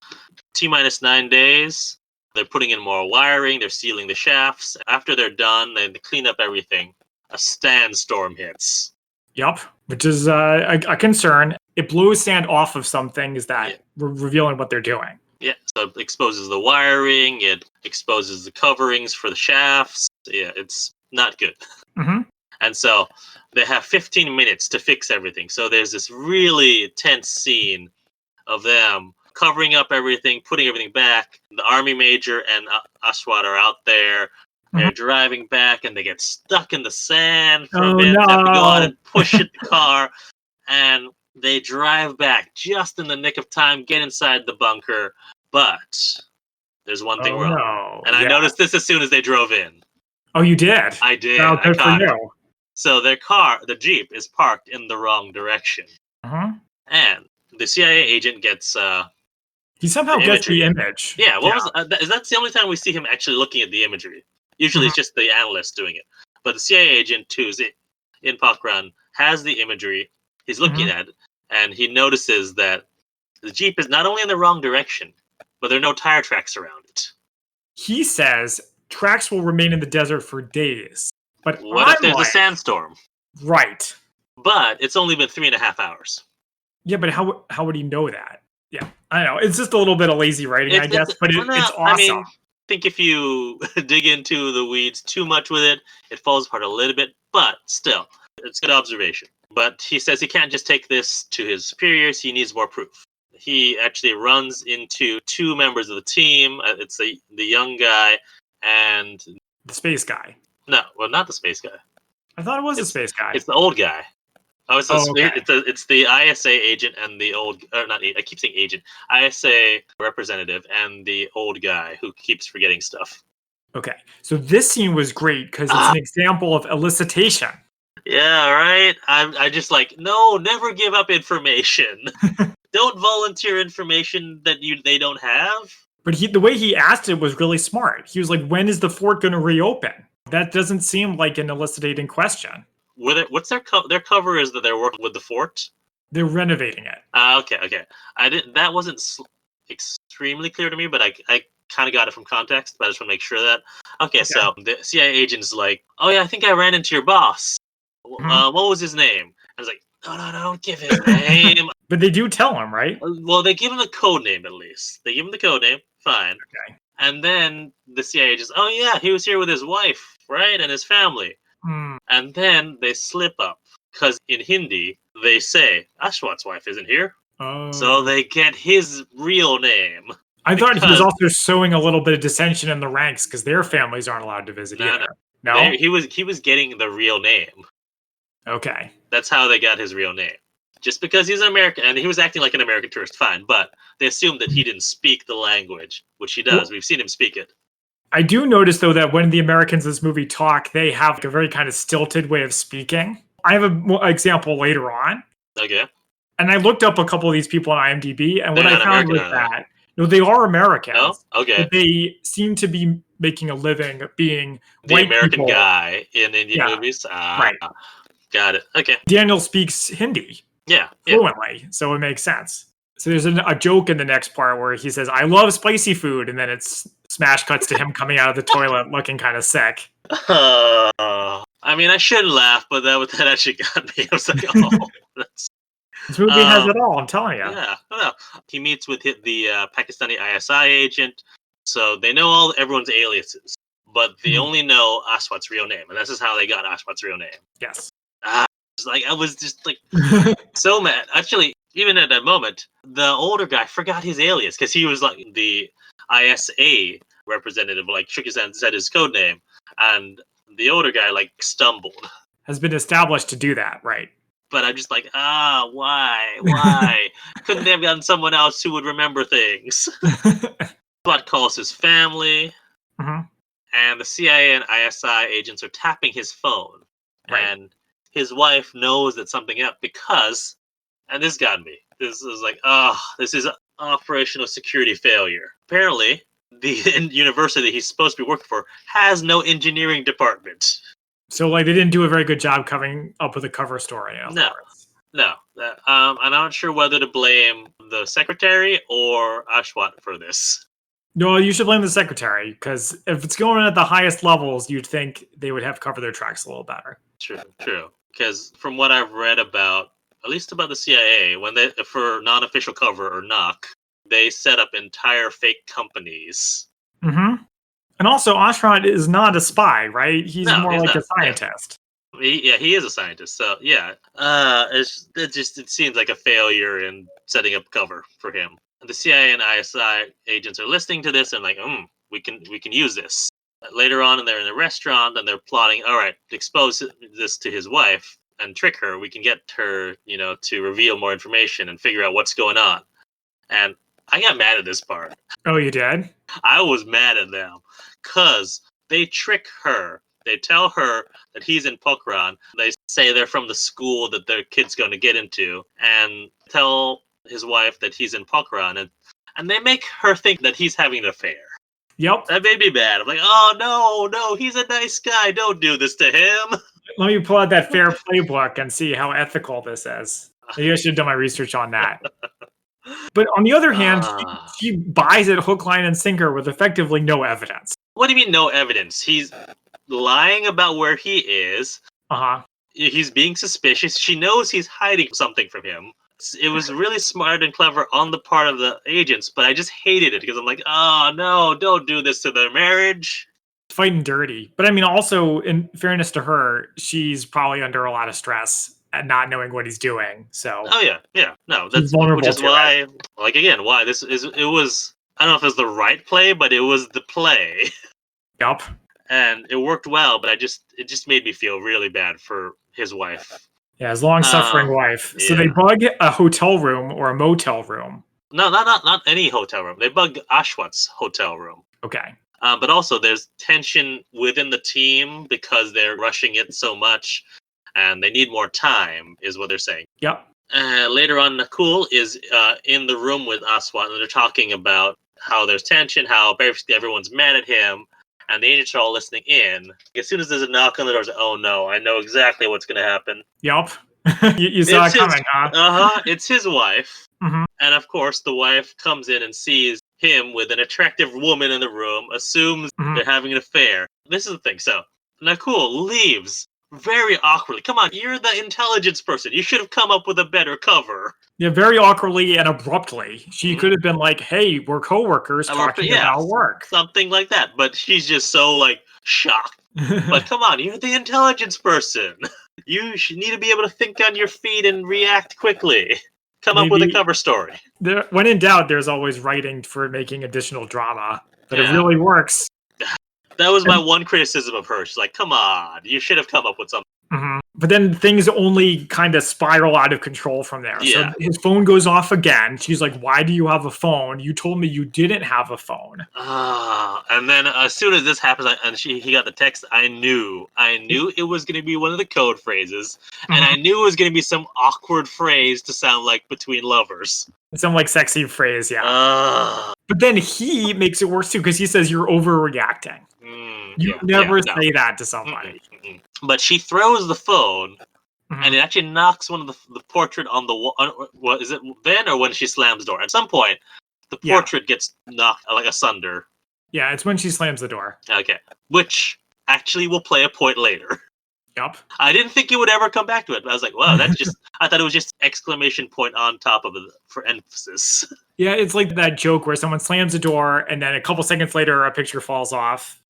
T-minus 9 days. They're putting in more wiring. They're sealing the shafts. After they're done, they clean up everything. A sandstorm hits. Yep, which is a concern. It blows sand off of some things that revealing what they're doing. Yeah, so it exposes the wiring. It exposes the coverings for the shafts. Yeah, it's not good. And so they have 15 minutes to fix everything. So there's this really tense scene of them covering up everything, putting everything back. The army major and Ashwat are out there. They're driving back, and they get stuck in the sand for a bit. No. They have to go out and push the car. And they drive back just in the nick of time, get inside the bunker. But there's one thing wrong. No. And I noticed this as soon as they drove in. Oh, you did? I did. Oh, good for you. So their car, the Jeep, is parked in the wrong direction. And the CIA agent gets... he somehow gets the image. Yeah, that's the only time we see him actually looking at the imagery. Usually it's just the analyst doing it. But the CIA agent, who's in Pokhran, has the imagery. He's looking at it, and he notices that the Jeep is not only in the wrong direction, but there are no tire tracks around it. He says tracks will remain in the desert for days. But what if there's a sandstorm? Right. But it's only been 3.5 hours. Yeah, but how would he know that? Yeah, I know. It's just a little bit of lazy writing, I guess, but it's awesome. I mean, I think if you dig into the weeds too much with it, it falls apart a little bit, but still, it's good observation. But he says he can't just take this to his superiors. He needs more proof. He actually runs into 2 members of the team. It's the young guy and... the space guy. No, well, not the space guy. I thought it was the space guy. It's the old guy. Okay. It's the ISA agent and the old... Or not, I keep saying agent. ISA representative and the old guy who keeps forgetting stuff. Okay, so this scene was great because it's an example of elicitation. Yeah, right? I just no, never give up information. Don't volunteer information that they don't have. But the way he asked it was really smart. He was like, when is the fort going to reopen? That doesn't seem like an eliciting question. What's their cover is that they're working with the fort? They're renovating it. Okay. That wasn't extremely clear to me, but I kind of got it from context, but I just want to make sure of that. Okay, so the CIA agent's like, oh yeah, I think I ran into your boss. What was his name? I was like, no, don't give his name. But they do tell him, right? Well, they give him the code name at least. They give him the code name, fine. Okay. And then the CIA just, oh yeah, he was here with his wife, right, and his family. And then they slip up because in Hindi they say Ashwat's wife isn't here, so they get his real name. I thought he was also sowing a little bit of dissension in the ranks because their families aren't allowed to visit either. No? He was getting the real name. Okay. That's how they got his real name. Just because he's an American, and he was acting like an American tourist, fine, but they assumed that he didn't speak the language, which he does. Well, we've seen him speak it. I do notice, though, that when the Americans in this movie talk, they have a very kind of stilted way of speaking. I have an example later on. Okay. And I looked up a couple of these people on IMDb, and what I found was that they are Americans. Oh, okay. But they seem to be making a living being the white American people. Guy in Indian movies. Right. Got it. Okay. Daniel speaks Hindi. Yeah. Fluently, so it makes sense. So there's a joke in the next part where he says, I love spicy food, and then it's smash cuts to him coming out of the toilet looking kind of sick. I mean, I shouldn't laugh, but that actually got me. I was like, oh. This movie has it all, I'm telling you. Yeah. Well, he meets with the Pakistani ISI agent, so they know everyone's aliases. but they only know Ashwat's real name, and this is how they got Ashwat's real name. Yes. I was just like so mad. Actually, even at that moment, the older guy forgot his alias because he was like the ISA representative, like shook his hand and said his code name, and the older guy like stumbled. Has been established to do that, right? But I'm just like, why? Couldn't they have gotten someone else who would remember things? But calls his family, and the CIA and ISI agents are tapping his phone, and his wife knows that something up because, and this got me. This is like, this is an operational security failure. Apparently, the university he's supposed to be working for has no engineering department. So, like, they didn't do a very good job coming up with a cover story. No. I'm not sure whether to blame the secretary or Ashwat for this. No, you should blame the secretary, because if it's going at the highest levels, you'd think they would have covered their tracks a little better. True. Because from what I've read about, at least about the CIA, when they, for non-official cover or NOC, they set up entire fake companies. And also, Ashwat is not a spy, right? He's more like a scientist. Yeah, he is a scientist. So yeah, it seems like a failure in setting up cover for him. The CIA and ISI agents are listening to this and like, we can use this. Later on, they're in the restaurant and they're plotting. All right, to expose this to his wife and trick her. We can get her, to reveal more information and figure out what's going on. And I got mad at this part. Oh, you did? I was mad at them because they trick her. They tell her that he's in Pokhran. They say they're from the school that their kid's going to get into, and tell his wife that he's in Pokhran, and they make her think that he's having an affair. Yep. That made me mad. I'm like, oh, no, he's a nice guy. Don't do this to him. Let me pull out that fair playbook and see how ethical this is. Maybe I should have done my research on that. But on the other hand, she buys it hook, line, and sinker with effectively no evidence. What do you mean no evidence? He's lying about where he is. He's being suspicious. She knows he's hiding something from him. It was really smart and clever on the part of the agents, but I just hated it because I'm like, oh, no, don't do this to their marriage. Fighting dirty. But I mean, also, in fairness to her, she's probably under a lot of stress and not knowing what he's doing. So. Oh, yeah. No, that's which is why, like, again, why this is, it was, I don't know if it was the right play, but it was the play. Yup. And it worked well, but it just made me feel really bad for his wife. Yeah, his long-suffering wife. So they bug a hotel room or a motel room. No, not any hotel room. They bug Ashwat's hotel room. Okay. But also there's tension within the team because they're rushing it so much and they need more time, is what they're saying. Yep. Later on, Nakul is in the room with Ashwat, and they're talking about how there's tension, how basically everyone's mad at him, and the agents are all listening in. As soon as there's a knock on the door, it's like, oh no, I know exactly what's going to happen. Yep. you saw it coming, huh? It's his wife. And of course, the wife comes in and sees him with an attractive woman in the room, assumes they're having an affair. This is the thing. So, Nakul leaves very awkwardly. Come on, you're the intelligence person. You should have come up with a better cover. Yeah, very awkwardly and abruptly. She could have been like, hey, we're coworkers talking about work. Something like that. But she's just so, like, shocked. But come on, you're the intelligence person. You should need to be able to think on your feet and react quickly. Come up with a cover story. When in doubt, there's always writing for making additional drama. But it really works. That was my one criticism of her. She's like, come on, you should have come up with something. But then things only kind of spiral out of control from there. Yeah. So his phone goes off again. She's like, why do you have a phone? You told me you didn't have a phone. And then as soon as this happens, and he got the text, I knew it was going to be one of the code phrases. And I knew it was going to be some awkward phrase to sound like between lovers. Some like sexy phrase, yeah. But then he makes it worse too, because he says you're overreacting. You never say that to somebody. But she throws the phone, and it actually knocks one of the portrait on the wall. What is it then, or when she slams the door? At some point, the portrait gets knocked like asunder. Yeah, it's when she slams the door. Okay, which actually will play a point later. Yep. I didn't think it would ever come back to it. But I was like, wow, that's just. I thought it was just exclamation point on top of it for emphasis. Yeah, it's like that joke where someone slams the door and then a couple seconds later a picture falls off.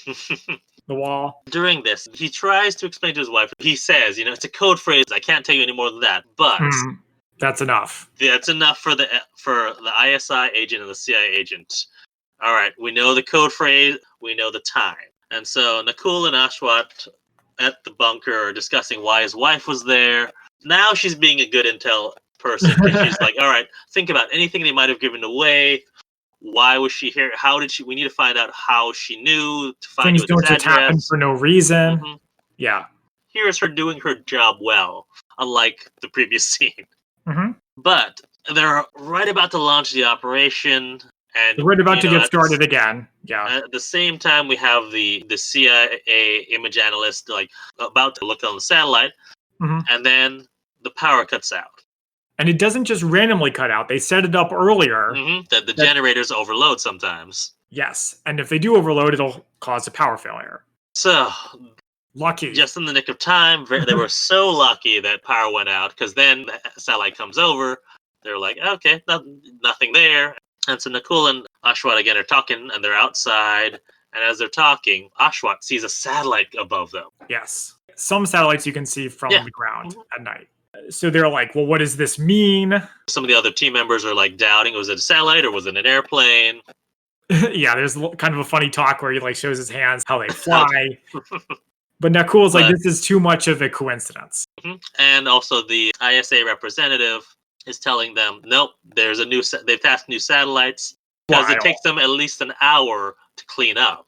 the wall. During this, he tries to explain to his wife. He says, it's a code phrase. I can't tell you any more than that. But that's enough. That's enough for the ISI agent and the CIA agent. All right, we know the code phrase. We know the time. And so Nakul and Ashwat at the bunker are discussing why his wife was there. Now she's being a good intel person. She's like, all right, think about anything they might have given away. Why was she here? How did she? We need to find out how she knew to find things don't just happen for no reason. Yeah. Here's her doing her job well, unlike the previous scene. But they're right about to launch the operation, and they're right about to get started again. Yeah. At the same time, we have the CIA image analyst about to look on the satellite, and then the power cuts out. And it doesn't just randomly cut out. They set it up earlier. That the generators overload sometimes. Yes. And if they do overload, it'll cause a power failure. So, lucky. Just in the nick of time. They were so lucky that power went out, because then the satellite comes over. They're like, okay, nothing there. And so Nakul and Ashwat again are talking, and they're outside. And as they're talking, Ashwat sees a satellite above them. Yes. Some satellites you can see from the ground at night. So they're like, well, what does this mean? Some of the other team members are doubting, was it a satellite or was it an airplane? Yeah, there's kind of a funny talk where he shows his hands, how they fly. But Nakul's this is too much of a coincidence. And also the ISA representative is telling them, nope, there's they've tasked new satellites, because it takes them at least an hour to clean up.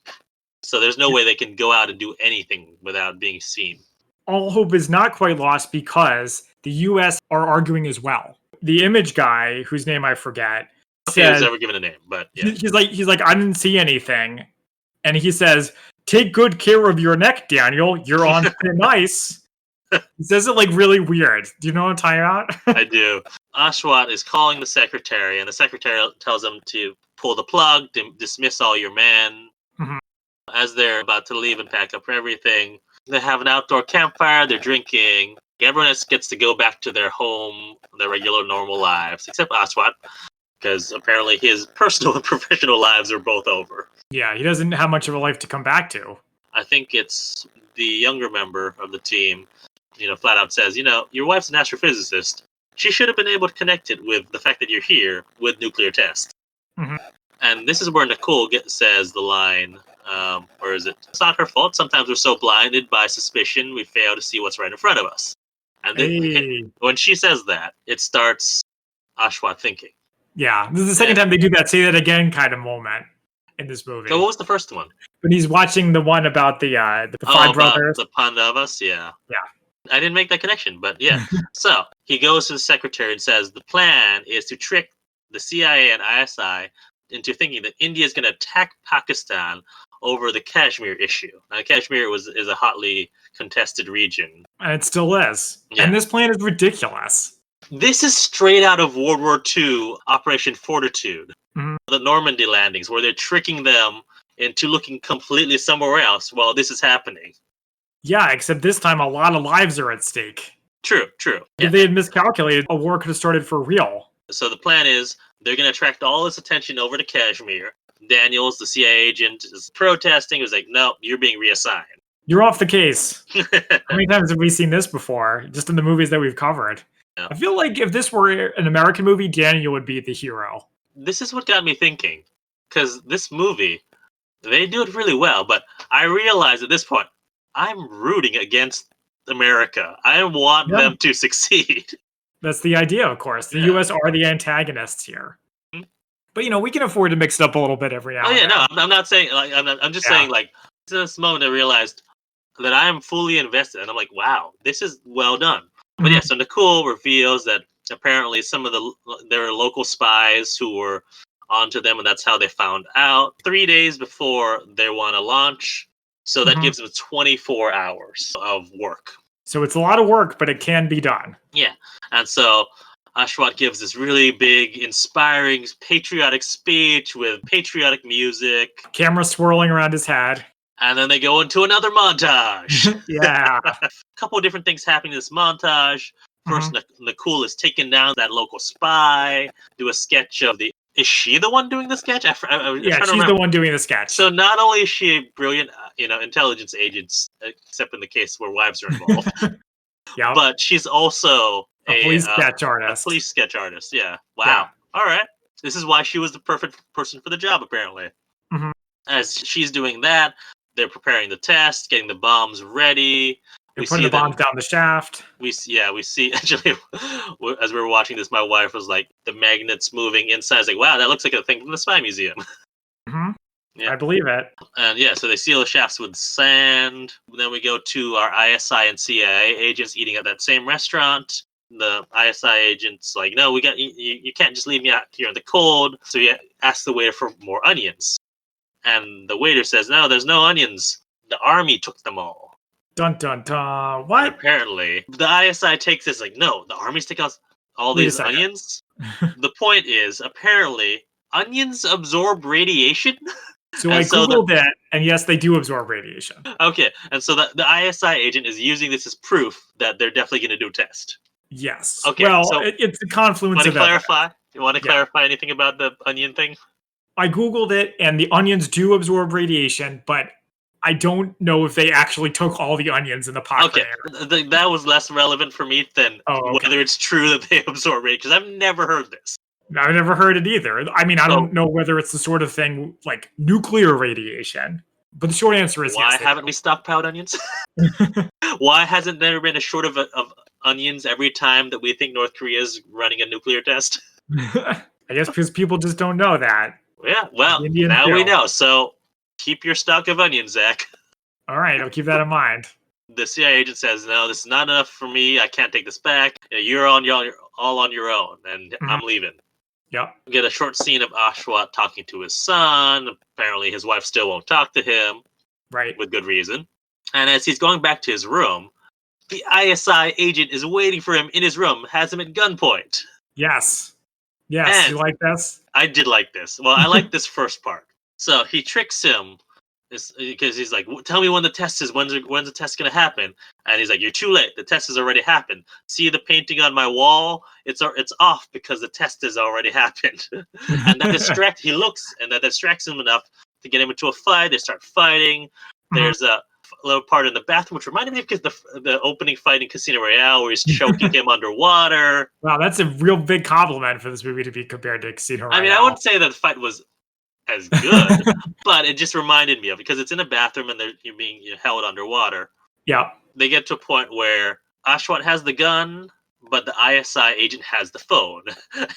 So there's no way they can go out and do anything without being seen. All hope is not quite lost, because the U.S. are arguing as well. The image guy, whose name I forget, says, he was never given a name, but yeah. He's like, I didn't see anything. And he says, take good care of your neck, Daniel. You're on thin ice. He says it really weird. Do you know what I'm talking about? I do. Ashwat is calling the secretary, and the secretary tells him to pull the plug, dismiss all your men. As they're about to leave and pack up everything, they have an outdoor campfire, they're drinking. Everyone else gets to go back to their home, their regular, normal lives, except Ashwat, because apparently his personal and professional lives are both over. Yeah, he doesn't have much of a life to come back to. I think it's the younger member of the team, flat out says, your wife's an astrophysicist. She should have been able to connect it with the fact that you're here with nuclear tests. And this is where Nakul says the line, or is it? It's not her fault. Sometimes we're so blinded by suspicion, we fail to see what's right in front of us. And then, when she says that, it starts Ashwat thinking. Yeah, this is the second time they do that say that again kind of moment in this movie. So what was the first one? When he's watching the one about the five brothers. The Pandavas, yeah. Yeah. I didn't make that connection, but yeah. So he goes to the secretary and says the plan is to trick the CIA and ISI into thinking that India is going to attack Pakistan over the Kashmir issue. Now, Kashmir is a hotly contested region. And it still is. Yeah. And this plan is ridiculous. This is straight out of World War II, Operation Fortitude. The Normandy landings, where they're tricking them into looking completely somewhere else while this is happening. Yeah, except this time a lot of lives are at stake. True. If they had miscalculated, a war could have started for real. So the plan is they're going to attract all this attention over to Kashmir. Daniels, the CIA agent, is protesting. He was like, no, you're being reassigned. You're off the case. How many times have we seen this before? Just in the movies that we've covered. Yeah. I feel like if this were an American movie, Daniel would be the hero. This is what got me thinking. Because this movie, they do it really well. But I realize at this point, I'm rooting against America. I want them to succeed. That's the idea, of course. The U.S. are the antagonists here. But, we can afford to mix it up a little bit every now and then. No, I'm not saying, I'm just saying, this moment I realized that I am fully invested. And I'm like, wow, this is well done. But yeah, so Nakul reveals that apparently some of there are local spies who were onto them, and that's how they found out 3 days before they want to launch. So that gives them 24 hours of work. So it's a lot of work, but it can be done. Yeah. And so Ashwat gives this really big, inspiring, patriotic speech with patriotic music. Camera swirling around his head. And then they go into another montage. Yeah. A couple of different things happening in this montage. First, Nakul is taking down that local spy, do a sketch of is she the one doing the sketch? Yeah, she's the one doing the sketch. So not only is she brilliant, intelligence agents, except in the case where wives are involved. Yeah. But she's also a police sketch a artist. police sketch artist. Yeah. Wow. Yeah. All right. This is why she was the perfect person for the job, apparently. Mhm. As she's doing that, they're preparing the test, getting the bombs ready. They're putting the bombs down the shaft. We see actually as we were watching this, my wife was like, the magnets moving inside. I was like, wow, that looks like a thing from the Spy Museum. Mm-hmm. Yeah. I believe it. And yeah, so they seal the shafts with sand. Then we go to our ISI and CIA agents eating at that same restaurant. The ISI agent's like, no, you can't just leave me out here in the cold. So he asks the waiter for more onions. And the waiter says, no, there's no onions. The army took them all. Dun dun dun. What? And apparently, the ISI takes this like, no, the army's taking all these onions. The point is, apparently, onions absorb radiation. So I googled it, and yes, they do absorb radiation. Okay, and so the ISI agent is using this as proof that they're definitely going to do a test. Yes. Okay. Well, so it's a confluence of clarify? You want to clarify anything about the onion thing? I googled it, and the onions do absorb radiation, but I don't know if they actually took all the onions in the Pokhran area. That was less relevant for me than whether it's true that they absorb radiation, because I've never heard this. I've never heard it either. I mean, I don't know whether it's the sort of thing like nuclear radiation, but the short answer is why yes. Why haven't we stockpiled onions? Why hasn't there been a short of onions every time that we think North Korea is running a nuclear test? I guess because people just don't know that. Yeah, well, now we know. So keep your stock of onions, Zach. All right, I'll keep that in mind. The CIA agent says, no, this is not enough for me. I can't take this back. You're all on your own, and I'm leaving. Yep. We get a short scene of Ashwat talking to his son. Apparently, his wife still won't talk to him. Right. With good reason. And as he's going back to his room, the ISI agent is waiting for him in his room, has him at gunpoint. Yes. Yes, you like this? I did like this. Well, I like this first part. So he tricks him because he's like, tell me when the test is. When's the test going to happen? And he's like, you're too late. The test has already happened. See the painting on my wall? It's off because the test has already happened. And that distracts him enough to get him into a fight. They start fighting. There's a little part in the bathroom, which reminded me of the opening fight in Casino Royale where he's choking him underwater. Wow, that's a real big compliment for this movie to be compared to Casino Royale. I mean, I wouldn't say that the fight was as good, but it just reminded me of it because it's in a bathroom and you're being held underwater. Yeah. They get to a point where Ashwat has the gun, but the ISI agent has the phone.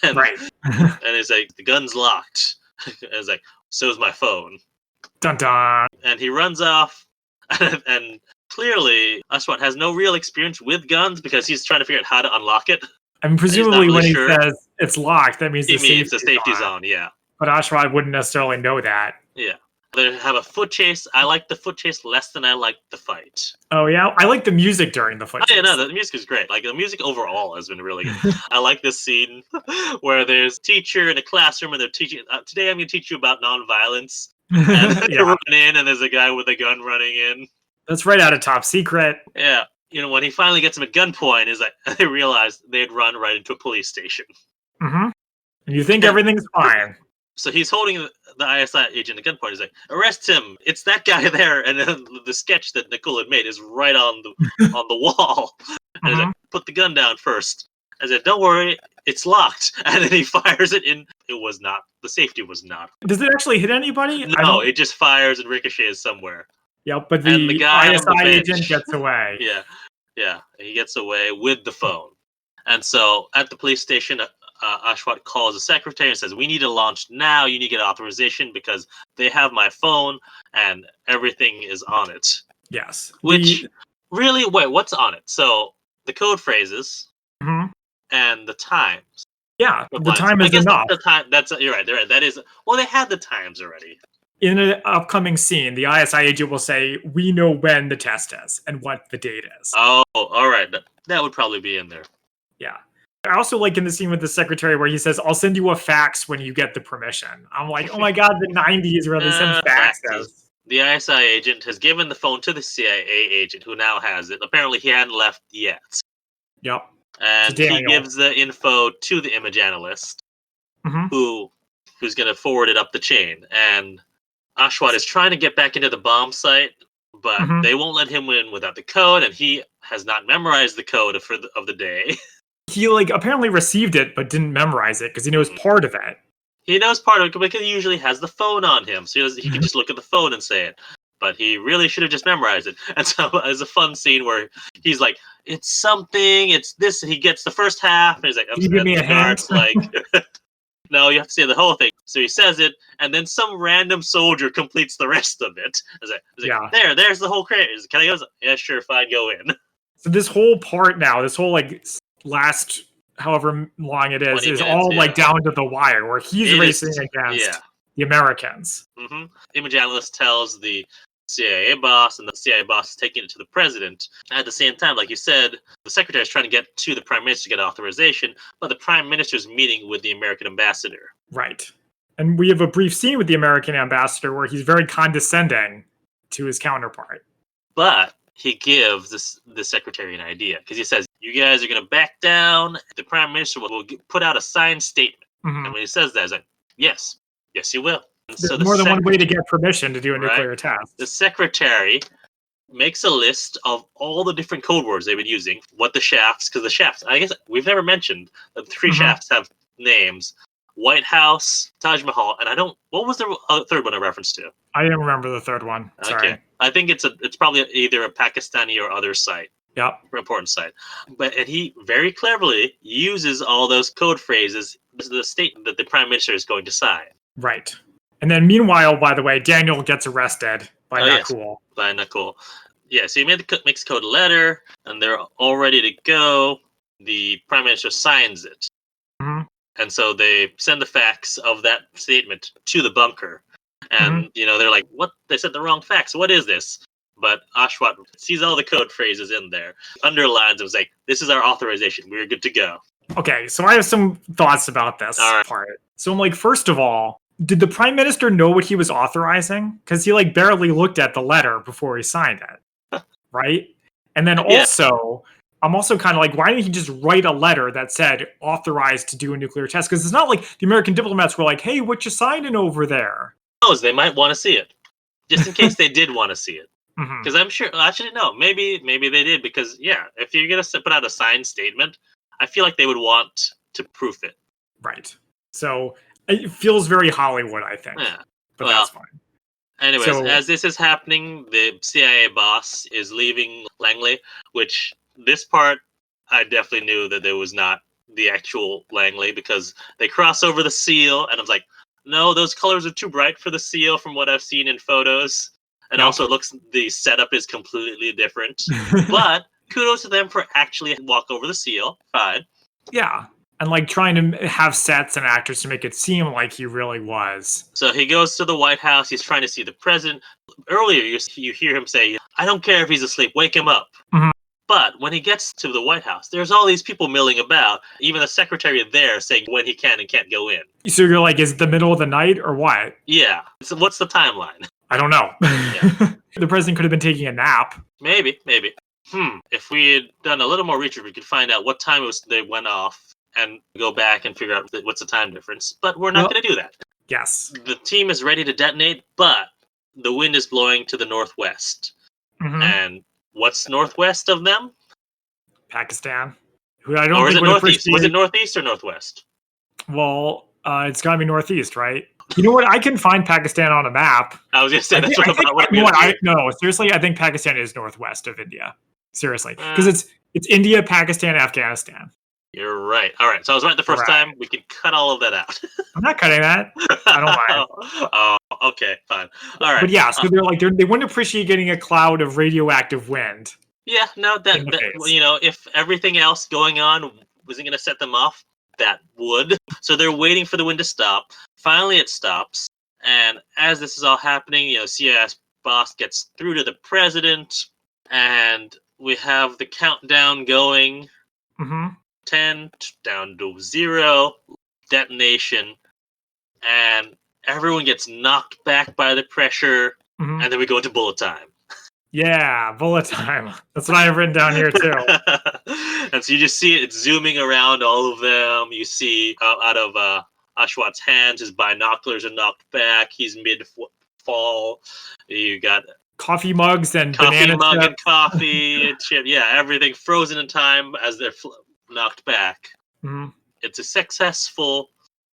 And it's like, the gun's locked. And it's like, so's my phone. Dun dun. And he runs off, and clearly Ashwat has no real experience with guns because he's trying to figure out how to unlock it. I mean, presumably when he says it's locked, that means the safety's on, yeah. But Ashwat wouldn't necessarily know that. Yeah. They have a foot chase. I like the foot chase less than I like the fight. Oh, yeah? I like the music during the fight chase. Yeah, no, the music is great. Like, the music overall has been really good. I like this scene where there's a teacher in a classroom and they're teaching, today I'm going to teach you about nonviolence. And they run in and there's a guy with a gun running in. That's right out of Top Secret. Yeah. When he finally gets him at gunpoint, is like they realized they'd run right into a police station. Mm-hmm. And you think everything's fine. So he's holding the ISI agent at gunpoint. He's like, arrest him. It's that guy there. And then the sketch that Nicole had made is right on the wall. And he's like, put the gun down first. I said, don't worry, it's locked. And then he fires it in. It was not. The safety was not. Does it actually hit anybody? No, it just fires and ricochets somewhere. Yep, but the guy ISI agent gets away. Yeah, he gets away with the phone. And so at the police station, Ashwat calls the secretary and says, we need to launch now. You need to get authorization because they have my phone and everything is on it. Yes. Which, really, wait, what's on it? So the code phrases and the times. Yeah, the time is enough. You're right. That is, well, they had the times already. In an upcoming scene, the ISI agent will say, we know when the test is and what the date is. Oh, all right. That would probably be in there. Yeah. I also like in the scene with the secretary where he says, I'll send you a fax when you get the permission. I'm like, oh my God, the 90s where they send faxes. The ISI agent has given the phone to the CIA agent who now has it. Apparently he hadn't left yet. Yep. And he gives the info to the image analyst who's going to forward it up the chain. And Ashwat is trying to get back into the bomb site, but they won't let him in without the code, and he has not memorized the code of the day. He like apparently received it but didn't memorize it because he knows part of it. He knows part of it because he usually has the phone on him, so he can just look at the phone and say it. But he really should have just memorized it. And so it's a fun scene where he's like, "It's something, it's this." And he gets the first half, and he's like, "Can you give me a hand?" Like, no, you have to say the whole thing. So he says it, and then some random soldier completes the rest of it. He's like, there's the whole crate. Can I go? Yeah, sure, fine, go in. So this whole part now, this whole like last however long it is minutes, all like down to the wire where he's racing against the Americans. Image analyst tells the CIA boss, and the CIA boss is taking it to the president. At the same time, like you said, the secretary is trying to get to the prime minister to get authorization, but the prime minister is meeting with the American ambassador. Right. And we have a brief scene with the American ambassador where he's very condescending to his counterpart. But he gives the secretary an idea, because he says, you guys are going to back down. The prime minister will put out a signed statement. And when he says that, he's like, yes, you will. And there's more than one way to get permission to do a nuclear test. The secretary makes a list of all the different code words they've been using, what the shafts, because the shafts, I guess we've never mentioned that the three shafts have names. White House, Taj Mahal, and what was the third one a reference to? I didn't remember the third one. Sorry. Okay. I think it's probably either a Pakistani or other site. Yep. Important site. And he very cleverly uses all those code phrases as the statement that the prime minister is going to sign. Right. And then meanwhile, by the way, Daniel gets arrested by Nakul. By Nakul. Yeah, so he makes code a letter, and they're all ready to go. The prime minister signs it. And so they send the fax of that statement to the bunker. And, they're like, what? They sent the wrong fax. What is this? But Ashwat sees all the code phrases in there, underlines and was like, this is our authorization. We're good to go. Okay, so I have some thoughts about this part. So I'm like, first of all, did the prime minister know what he was authorizing? Because he like barely looked at the letter before he signed it. Right? And then also... I'm also kind of like, why didn't he just write a letter that said authorized to do a nuclear test? Because it's not like the American diplomats were like, hey, what you signing over there? They might want to see it, just in case they did want to see it. Because I'm sure, actually, no, maybe they did. Because, if you're going to put out a signed statement, I feel like they would want to proof it. Right. So it feels very Hollywood, I think. Yeah. But that's fine. Anyways, as this is happening, the CIA boss is leaving Langley, which... This part, I definitely knew that there was not the actual Langley because they cross over the seal, and I was like, no, those colors are too bright for the seal from what I've seen in photos. And also the setup is completely different. But kudos to them for actually walk over the seal. Fine. Yeah. And like trying to have sets and actors to make it seem like he really was. So he goes to the White House. He's trying to see the president. Earlier, you hear him say, I don't care if he's asleep. Wake him up. But when he gets to the White House, there's all these people milling about, even the secretary there saying when he can and can't go in. So you're like, is it the middle of the night or what? Yeah. So what's the timeline? I don't know. The president could have been taking a nap. Maybe. If we had done a little more research, we could find out what time they went off and go back and figure out what's the time difference. But we're not going to do that. Yes. The team is ready to detonate, but the wind is blowing to the northwest. And... what's northwest of them? Pakistan. Who I don't or think is it northeast? Was it northeast or northwest? Well, it's got to be northeast, right? You know what? I can find Pakistan on a map. I was going to say that's No, seriously, I think Pakistan is northwest of India. Seriously, because it's India, Pakistan, Afghanistan. You're right. All right, so I was right the first time. We can cut all of that out. I'm not cutting that. I don't mind. Oh, okay, fine. All right. But yeah, so they're like they wouldn't appreciate getting a cloud of radioactive wind. Yeah, no, that if everything else going on wasn't going to set them off, that would. So they're waiting for the wind to stop. Finally, it stops, and as this is all happening, CS boss gets through to the president, and we have the countdown going. 10 down to 0, detonation, and everyone gets knocked back by the pressure, and then we go into bullet time. Yeah, bullet time. That's what I have written down here too. And so you just see it's zooming around all of them. You see out of Ashwat's hands, his binoculars are knocked back. He's mid-fall. You got coffee mugs and Coffee banana mug chips. and coffee and chip. Yeah, everything frozen in time as they're knocked back. Mhm. It's a successful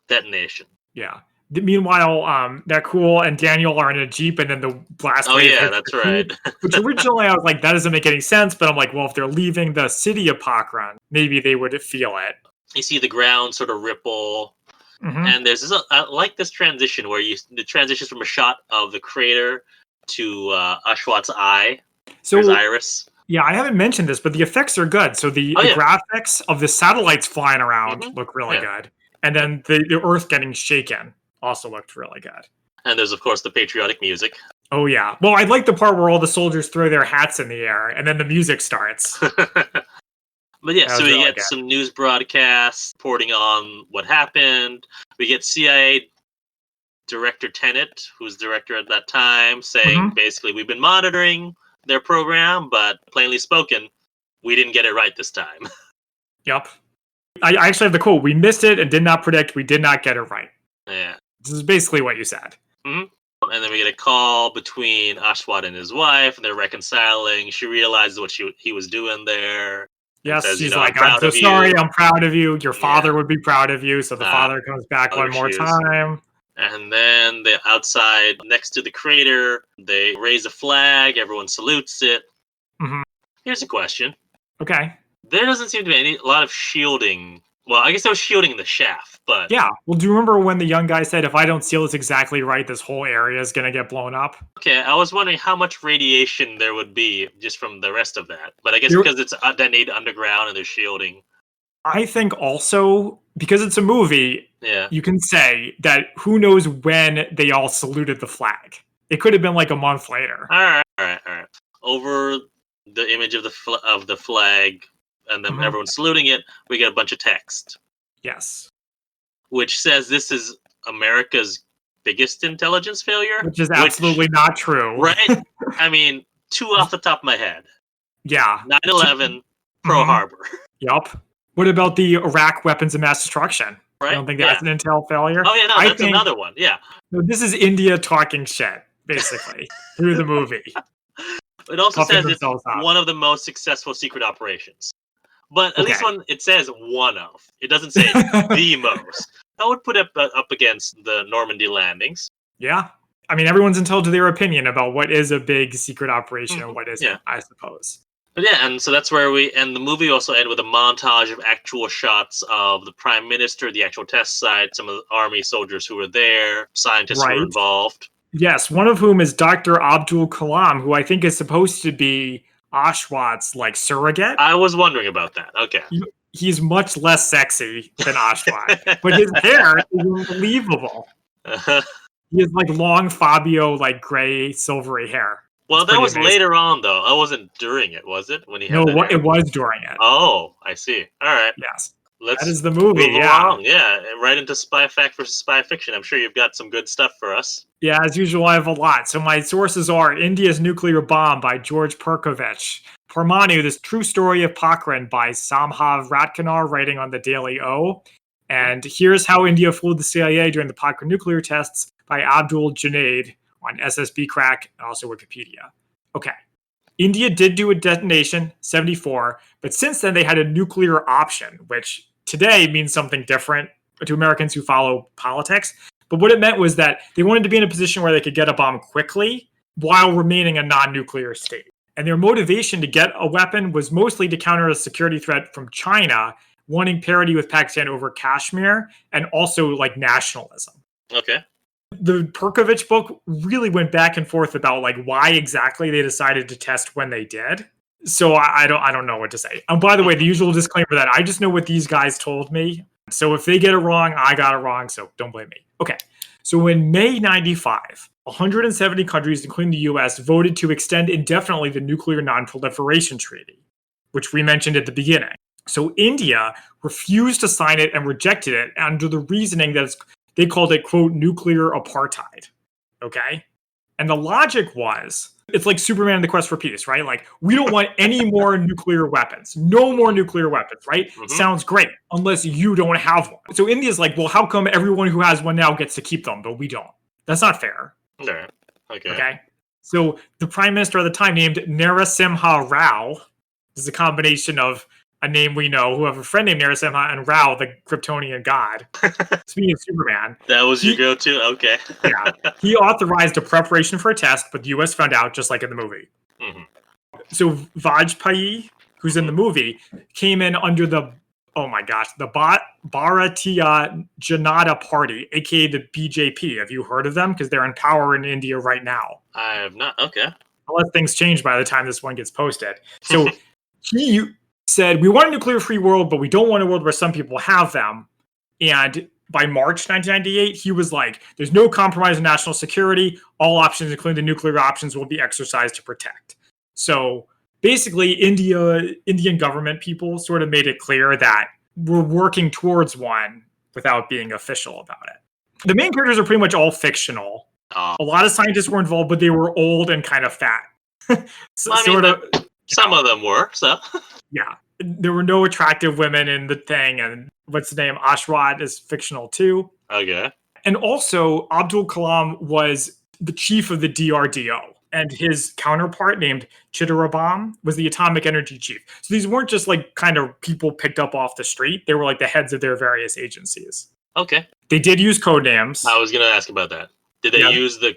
detonation. Yeah. Meanwhile, Cool and Daniel are in a Jeep, and then the blast Oh wave yeah, hits that's the right. Jeep, which originally I was like, that doesn't make any sense. But I'm like, well, if they're leaving the city of Pokhran, maybe they would feel it. You see the ground sort of ripple, and there's this. I like this transition where the transitions from a shot of the crater to Ashwat's eye, So his iris. yeah, I haven't mentioned this, but the effects are good. So the Oh, yeah. graphics of the satellites flying around Mhm. look really Yeah. good, and then the Earth getting shaken also looked really good. And there's of course the patriotic music. Oh yeah. Well, I like the part where all the soldiers throw their hats in the air, and then the music starts. But yeah, That so was we really get good. some news broadcasts reporting on what happened. We get CIA Director Tenet, who's director at that time, saying Mhm. basically, we've been monitoring their program, but plainly spoken, we didn't get it right this time. Yep. I actually have the quote: "We missed it and did not predict. We did not get it right." Yeah. This is basically what you said. And then we get a call between Ashwat and his wife, and they're reconciling. She realizes what he was doing there. And Yes, says, she's I'm like, "I'm proud so of sorry. you. I'm proud of you. Your father Yeah. would be proud of you." So the father comes back other one more shoes. time. And then the outside next to the crater, they raise a flag. Everyone salutes it. Mhm. Here's a question. Okay. There doesn't seem to be a lot of shielding. Well, I guess there was shielding in the shaft, but Yeah. Well, do you remember when the young guy said, "If I don't seal this exactly right, this whole area is going to get blown up"? okay, I was wondering how much radiation there would be just from the rest of that. But I guess There- because it's detonated underground and there's shielding. I think also because it's a movie, Yeah. you can say that who knows when they all saluted the flag. It could have been like a month later. All right. Over the image of the flag, and then Mhm. everyone saluting it, we get a bunch of text, Yes. which says this is America's biggest intelligence failure. Which is absolutely not true. Right? I mean, two off the top of my head. Yeah. 9/11, Pearl Mhm. Harbor. Yup. What about the Iraq weapons of mass destruction? Right? I don't think that's an intel failure. Oh yeah, no, I that's think another one. Yeah. this is India talking shit, basically, through the movie. It also Puffing says it's themselves up. one of the most successful secret operations. But at least Okay. when it says one of, it doesn't say the most. I would put it up against the Normandy landings. Yeah. I mean, everyone's entitled to their opinion about what is a big secret operation and what isn't, Yeah. I suppose. But yeah, and so that's where we end. The movie also ends with a montage of actual shots of the prime minister, the actual test site, some of the army soldiers who were there, scientists who Right. were involved. Yes, one of whom is Dr. Abdul Kalam, who I think is supposed to be Ashwat's like surrogate. I was wondering about that. Okay. He's much less sexy than Ashwat, but his hair is unbelievable. He has like long Fabio, like gray, silvery hair. Well, It's that pretty was amazing. later on, though. That wasn't during it, was it? When he had No, that hair? it was during it. Oh, I see. All right. Yes. Let's That is the movie, move yeah. along. Yeah, right into spy fact versus spy fiction. I'm sure you've got some good stuff for us. Yeah, as usual, I have a lot. So my sources are India's Nuclear Bomb by George Perkovich, Parmanu, This True Story of Pokhran by Samhav Ratkanar, writing on the Daily O, and Here's How India Fooled the CIA During the Pokhran Nuclear Tests by Abdul Junaid on SSB Crack and also Wikipedia. Okay. India did do a detonation, 74, but since then they had a nuclear option, which today means something different to Americans who follow politics. But what it meant was that they wanted to be in a position where they could get a bomb quickly while remaining a non-nuclear state. And their motivation to get a weapon was mostly to counter a security threat from China, wanting parity with Pakistan over Kashmir, and also like nationalism. Okay. The Perkovich book really went back and forth about like why exactly they decided to test when they did. So I don't know what to say. And by the way, the usual disclaimer that I just know what these guys told me. So if they get it wrong, I got it wrong. So don't blame me. Okay. So in May 95, 170 countries, including the US, voted to extend indefinitely the Nuclear Non-Proliferation Treaty, which we mentioned at the beginning. So India refused to sign it and rejected it under the reasoning that they called it, quote, nuclear apartheid. Okay? And the logic was, it's like Superman and the Quest for Peace, right? Like, we don't want any more nuclear weapons. No more nuclear weapons, right? Mhm. Sounds great, unless you don't have one. So India's like, well, how come everyone who has one now gets to keep them, but we don't? That's not fair. All right. Okay. Okay? So the prime minister at the time, named Narasimha Rao, is a combination of a name we know, who have a friend named Narasimha, and Rao, the Kryptonian god. Speaking of Superman. That was your go-to? Okay. Yeah. He authorized a preparation for a test, but the U.S. found out, just like in the movie. Mhm. So Vajpayee, who's in the movie, came in under the Bharatiya Janata Party, aka the BJP. Have you heard of them? Because they're in power in India right now. I have not. Okay. Unless things change by the time this one gets posted. So he said, we want a nuclear-free world, but we don't want a world where some people have them. And by March 1998, he was like, there's no compromise in national security. All options, including the nuclear options, will be exercised to protect. So basically, Indian government people sort of made it clear that we're working towards one without being official about it. The main characters are pretty much all fictional. A lot of scientists were involved, but they were old and kind of fat. Some of them were, so. Yeah. There were no attractive women in the thing, and what's the name? Ashwat is fictional too. Okay. And also, Abdul Kalam was the chief of the DRDO, and his counterpart named Chittarabam was the atomic energy chief. So these weren't just like kind of people picked up off the street. They were like the heads of their various agencies. Okay. They did use code names. I was going to ask about that. Did they use the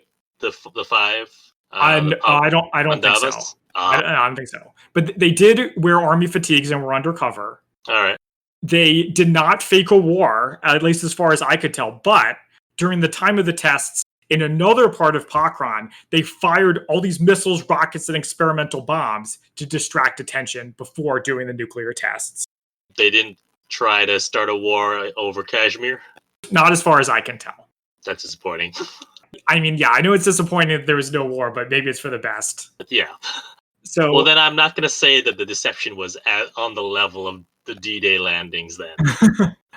five? I don't think so. I don't think so. But they did wear army fatigues and were undercover. All right. They did not fake a war, at least as far as I could tell. But during the time of the tests, in another part of Pokhran, they fired all these missiles, rockets, and experimental bombs to distract attention before doing the nuclear tests. They didn't try to start a war over Kashmir? Not as far as I can tell. That's disappointing. I mean, yeah, I know it's disappointing that there was no war, but maybe it's for the best. Yeah. So, well, then I'm not going to say that the deception was on the level of the D-Day landings then.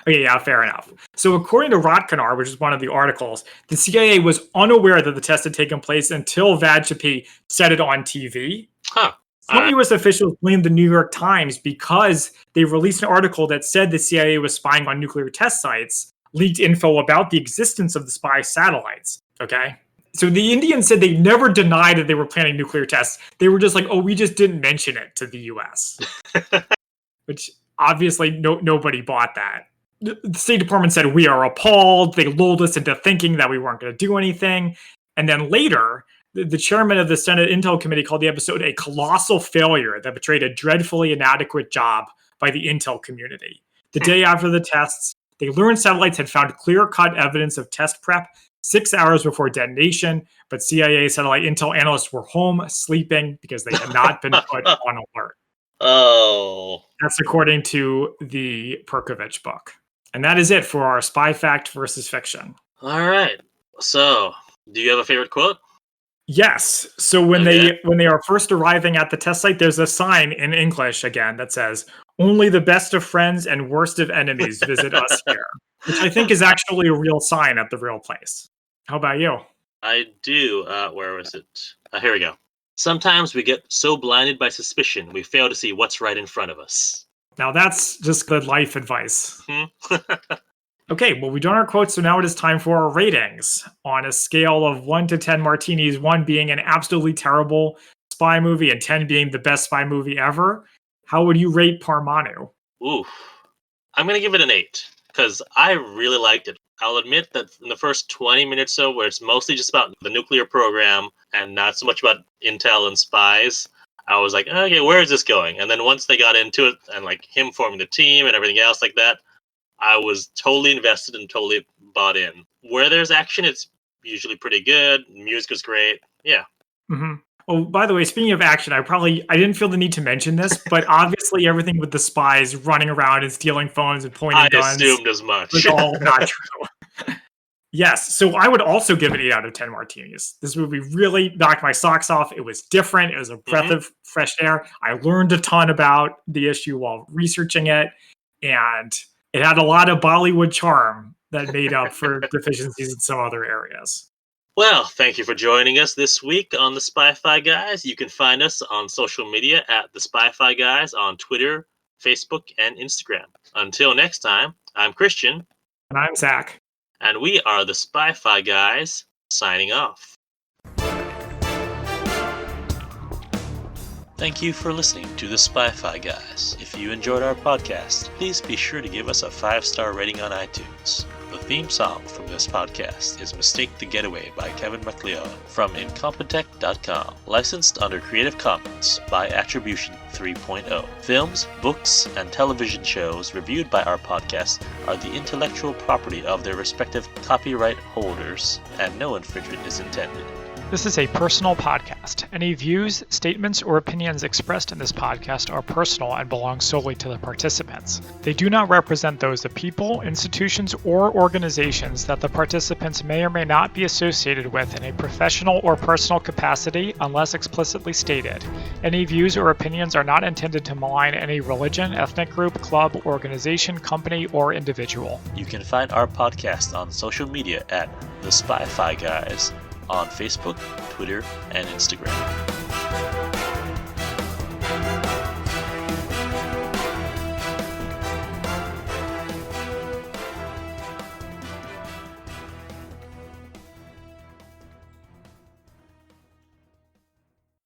Okay, yeah, fair enough. So according to Rotkanar, which is one of the articles, the CIA was unaware that the test had taken place until Vajpayee said it on TV. Huh. Some U.S. officials blamed the New York Times because they released an article that said the CIA was spying on nuclear test sites, leaked info about the existence of the spy satellites. Okay? So the Indians said they never denied that they were planning nuclear tests. They were just like, oh, we just didn't mention it to the U.S. Which obviously nobody bought that. The State Department said, we are appalled. They lulled us into thinking that we weren't going to do anything. And then later, the chairman of the Senate Intel Committee called the episode a colossal failure that betrayed a dreadfully inadequate job by the Intel community. The day after the tests, they learned satellites had found clear-cut evidence of test prep 6 hours before detonation, but CIA satellite Intel analysts were home sleeping because they had not been put on alert. Oh. That's according to the Perkovich book. And that is it for our spy fact versus fiction. All right. So, do you have a favorite quote? Yes. So when they are first arriving at the test site, there's a sign in English again that says, "Only the best of friends and worst of enemies visit us here," which I think is actually a real sign at the real place. How about you? I do. Where was it? Here we go. Sometimes we get so blinded by suspicion, we fail to see what's right in front of us. Now that's just good life advice. Okay, well, we've done our quotes, so now it is time for our ratings. On a scale of 1 to 10 martinis, 1 being an absolutely terrible spy movie and 10 being the best spy movie ever, how would you rate Parmanu? Ooh, I'm going to give it an 8, because I really liked it. I'll admit that in the first 20 minutes or so, where it's mostly just about the nuclear program and not so much about intel and spies, I was like, okay, where is this going? And then once they got into it and like him forming the team and everything else like that, I was totally invested and totally bought in. Where there's action, it's usually pretty good. Music is great. Yeah. Mm-hmm. Oh, by the way, speaking of action, I didn't feel the need to mention this, but obviously everything with the spies running around and stealing phones and pointing guns. I assumed as much. Was all not true. Yes, so I would also give it 8 out of 10 martinis. This movie really knocked my socks off. It was different. It was a breath of fresh air. I learned a ton about the issue while researching it, and it had a lot of Bollywood charm that made up for deficiencies in some other areas. Well, thank you for joining us this week on the Spy-Fi Guys. You can find us on social media at the Spy-Fi Guys on Twitter, Facebook, and Instagram. Until next time, I'm Christian. And I'm Zach. And we are the Spy-Fi Guys, signing off. Thank you for listening to the Spy-Fi Guys. If you enjoyed our podcast, please be sure to give us a 5-star rating on iTunes. The theme song from this podcast is Mistake the Getaway by Kevin MacLeod from Incompetech.com, licensed under Creative Commons by Attribution 3.0. Films, books, and television shows reviewed by our podcast are the intellectual property of their respective copyright holders, and no infringement is intended. This is a personal podcast. Any views, statements, or opinions expressed in this podcast are personal and belong solely to the participants. They do not represent those of people, institutions, or organizations that the participants may or may not be associated with in a professional or personal capacity unless explicitly stated. Any views or opinions are not intended to malign any religion, ethnic group, club, organization, company, or individual. You can find our podcast on social media at The Spy-Fi Guys on Facebook, Twitter, and Instagram.